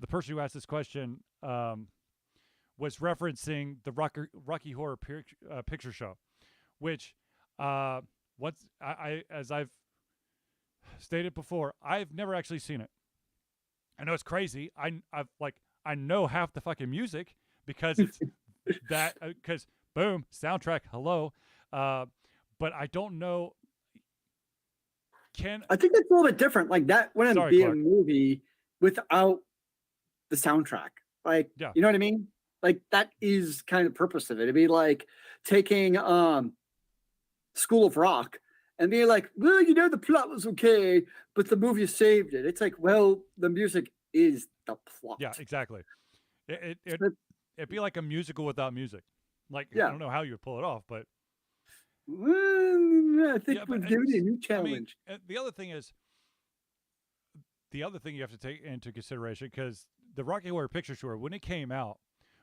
person who asked this question was referencing the Rocky Horror Picture Show, which as I've stated before, I've never actually seen it. I know it's crazy. I know half the fucking music because it's that because boom, soundtrack, hello, but I don't know. I think that's a little bit different. Like that wouldn't be Clark. a movie without the soundtrack. Like, yeah. You know what I mean? Like that is kind of the purpose of it. It'd be like taking School of Rock and being like, well, the plot was okay, but the movie saved it. It's like, well, the music is the plot. Yeah, exactly. It'd be like a musical without music. Like, I don't know how you would pull it off, but I think we've given you a new challenge. I mean, the other thing you have to take into consideration, because the Rocky Horror Picture Show, when it came out,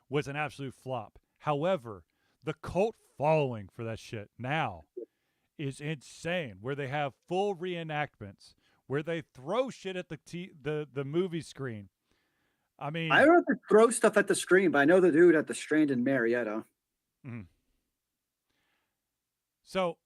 was an absolute flop. However, the cult following for that shit now is insane, where they have full reenactments where they throw shit at the movie screen. I I mean, don't have to throw stuff at the screen, but I know the dude at the Strand in Marietta. mhm. So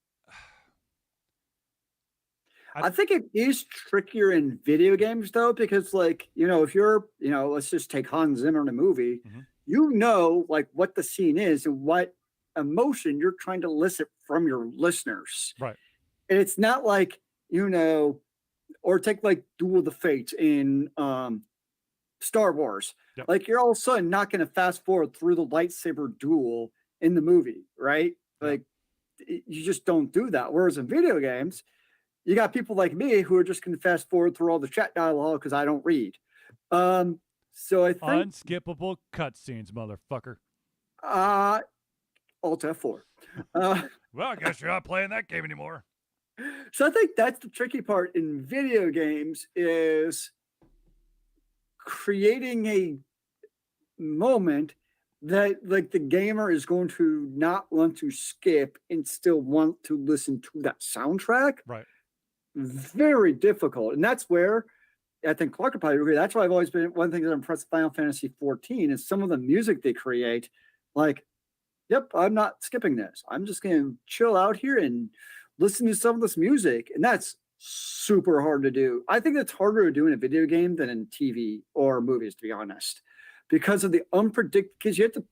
I I think it is trickier in video games though, because like, if you're, let's just take Hans Zimmer in a movie, mhm, like what the scene is and what emotion you're trying to elicit from your listeners. right. And it's not like, or take like Duel of the Fates in Star Wars. Yep. Like you're all of a sudden not going to fast forward through the lightsaber duel in the movie, right? Yep. Like you just don't do that. Whereas in video games, you got people like me who are just going to fast forward through all the chat dialogue because I don't read. So I think Unskippable cutscenes, motherfucker. Alt F4. Uh, Well, I guess you're not playing that game anymore. so I think that's the tricky part in video games is creating a moment that like the gamer is going to not want to skip and still want to listen to that soundtrack. Right. Very difficult. And that's where I think Clark would probably agree. That's why I've always been one thing that I'm impressed with Final Fantasy 14 is some of the music they create. Like, yep, I'm not skipping this. I'm just going to chill out here and listen to some of this music. And that's super hard to do. I think it's harder to do in a video game than in TV or movies, to be honest, because of the because you have to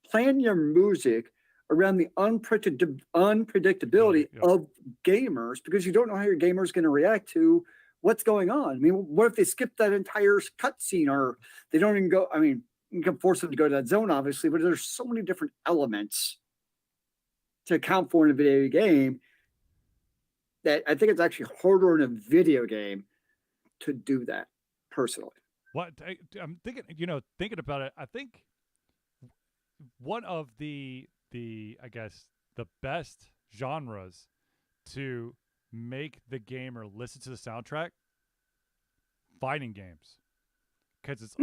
plan your music around the unpredictability Yep. of gamers because you don't know how your gamer is going to react to what's going on. I mean, what if they skip that entire cutscene or they don't even go? I mean, you can force them to go to that zone, obviously, but there's so many different elements to account for in a video game that I think it's actually harder in a video game to do that personally. What I'm thinking, thinking about it, I think one of I guess the best genres to make the gamer listen to the soundtrack, fighting games, because it's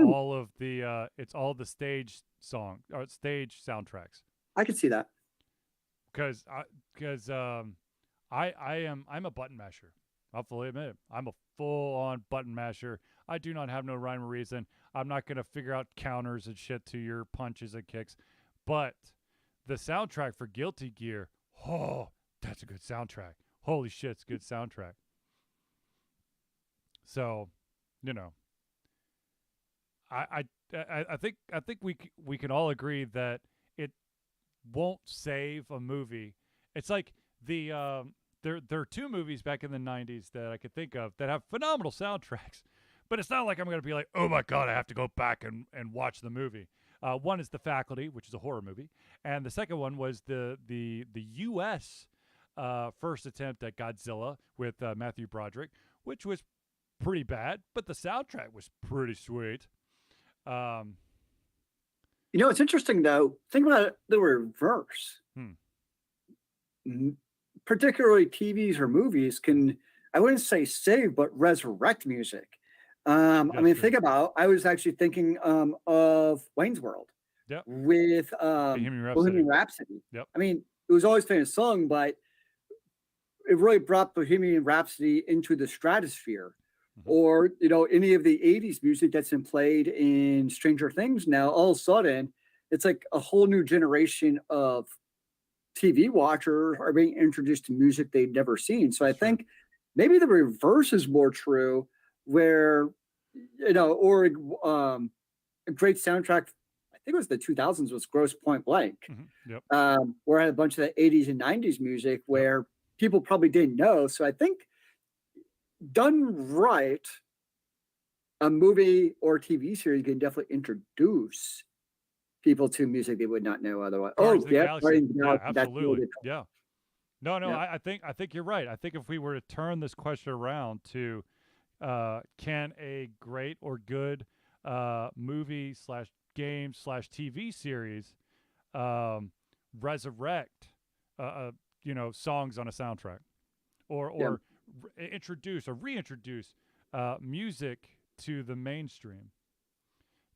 all the stage song or stage soundtracks. I can see that. Because I'm a button masher. I'll fully admit it. I'm a full on button masher. I do not have no rhyme or reason. I'm not gonna figure out counters and shit to your punches and kicks. But the soundtrack for Guilty Gear, oh, that's a good soundtrack. Holy shit, it's a good soundtrack. So, you know, I think we can all agree that it won't save a movie. It's like there are two movies back in the '90s that I could think of that have phenomenal soundtracks, but it's not like I'm going to be like, oh my god, I have to go back and watch the movie. One is The Faculty, which is a horror movie, and the second one was the U.S. First attempt at Godzilla with Matthew Broderick, which was pretty bad, but the soundtrack was pretty sweet. It's interesting though. Think about the reverse. Particularly TVs or movies can, I wouldn't say save, but resurrect music. I mean, True. think about, I was actually thinking of Wayne's World Yep. with Bohemian Rhapsody. Yep. I mean, it was always a famous song, but it really brought Bohemian Rhapsody into the stratosphere. Or, any of the 80s music that's been played in Stranger Things now, all of a sudden, it's like a whole new generation of TV watchers are being introduced to music they've never seen. So I think maybe the reverse is more true, where, or a great soundtrack, I think it was the 2000s, was Grosse Point Blank, where I had a bunch of the 80s and 90s music where people probably didn't know. So I think done right, a movie or TV series can definitely introduce people to music they would not know otherwise. Absolutely. Yeah. No, I think you're right. I think if we were to turn this question around to can a great or good movie / game / TV series resurrect songs on a soundtrack or introduce or reintroduce music to the mainstream,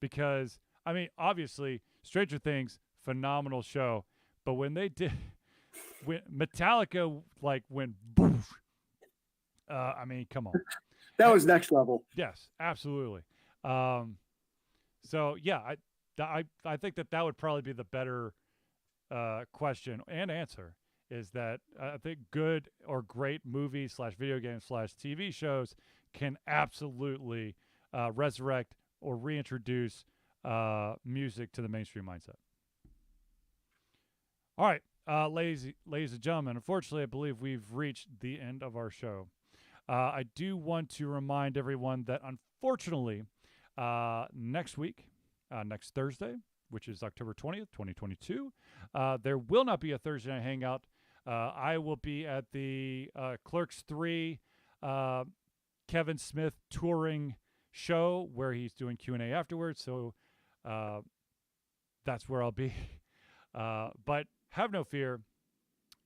because I mean, obviously, Stranger Things, phenomenal show, but when Metallica went boof, I mean, come on. That was next level. Yes, absolutely. So yeah, I think that would probably be the better question and answer. Is that I think good or great movies slash video games slash TV shows can absolutely resurrect or reintroduce music to the mainstream mindset. All right, ladies and gentlemen, unfortunately, I believe we've reached the end of our show. I do want to remind everyone that unfortunately, next week, next Thursday, which is October 20th, 2022, there will not be a Thursday night hangout. I will be at the Clerks 3 Kevin Smith touring show where he's doing Q&A afterwards. So that's where I'll be. But have no fear.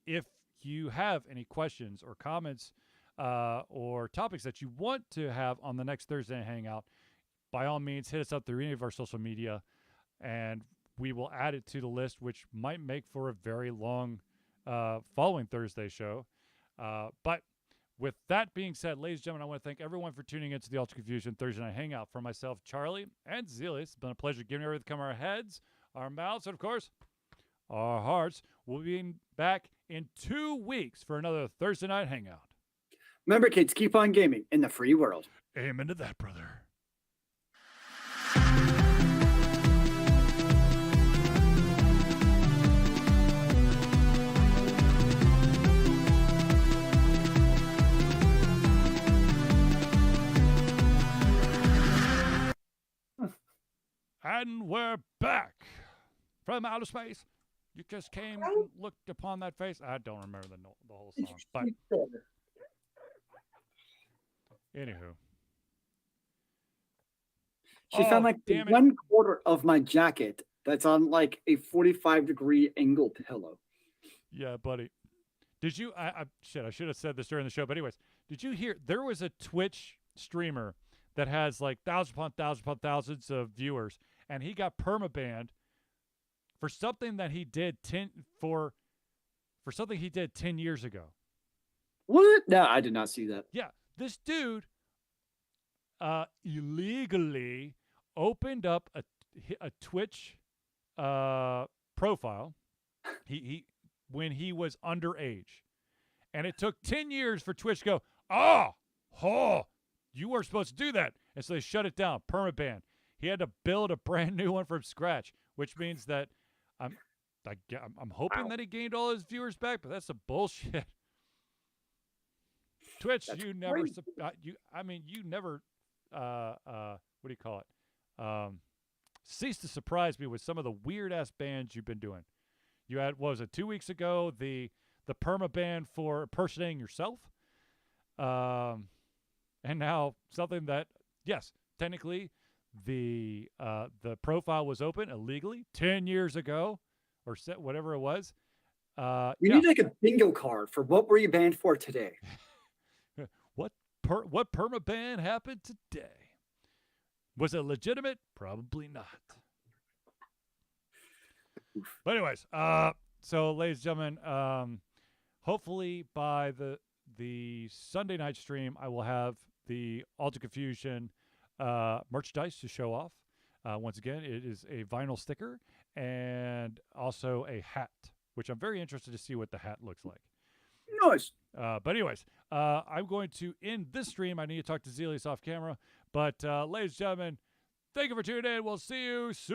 If you have any questions or comments or topics that you want to have on the next Thursday hangout, by all means, hit us up through any of our social media, and we will add it to the list, which might make for a very long following Thursday show. But with that being said, ladies and gentlemen, I want to thank everyone for tuning into the Ultra Confusion Thursday Night Hangout. For myself, Charlie, and Zelius, it's been a pleasure giving everything come our heads, our mouths, and of course, our hearts. We'll be back in 2 weeks for another Thursday Night Hangout. Remember, kids, keep on gaming in the free world. Amen to that, brother. And we're back from outer space. You just came and looked upon that face. I don't remember the whole song, but anywho. She found like damn it. 1/4 of my jacket that's on like a 45-degree angle pillow. Yeah, buddy. Did you? I should have said this during the show. But anyways, did you hear? There was a Twitch streamer that has like thousands upon thousands upon thousands of viewers, and he got permabanned for something that he did for something he did 10 years ago. What? No, I did not see that. Yeah, this dude illegally opened up a Twitch profile. He when he was underage, and it took 10 years for Twitch to go, you weren't supposed to do that, and so they shut it down, permaban. He had to build a brand new one from scratch, which means that I'm hoping that he gained all his viewers back, but that's some bullshit. Twitch, That's you never, crazy. you never, what do you call it? Cease to surprise me with some of the weird ass bans you've been doing. You had, what was it, 2 weeks ago, the perma ban for impersonating yourself, and now something that, yes, technically the profile was open illegally 10 years ago, or whatever it was. We need like a bingo card for what were you banned for today. What perma ban happened today? Was it legitimate? Probably not. But anyways, so ladies and gentlemen, hopefully by the Sunday night stream, I will have the Alter Confusion merchandise to show off. Once again, it is a vinyl sticker and also a hat, which I'm very interested to see what the hat looks like. Nice. But anyways, I'm going to end this stream. I need to talk to Zelius off camera. But ladies and gentlemen, thank you for tuning in. We'll see you soon.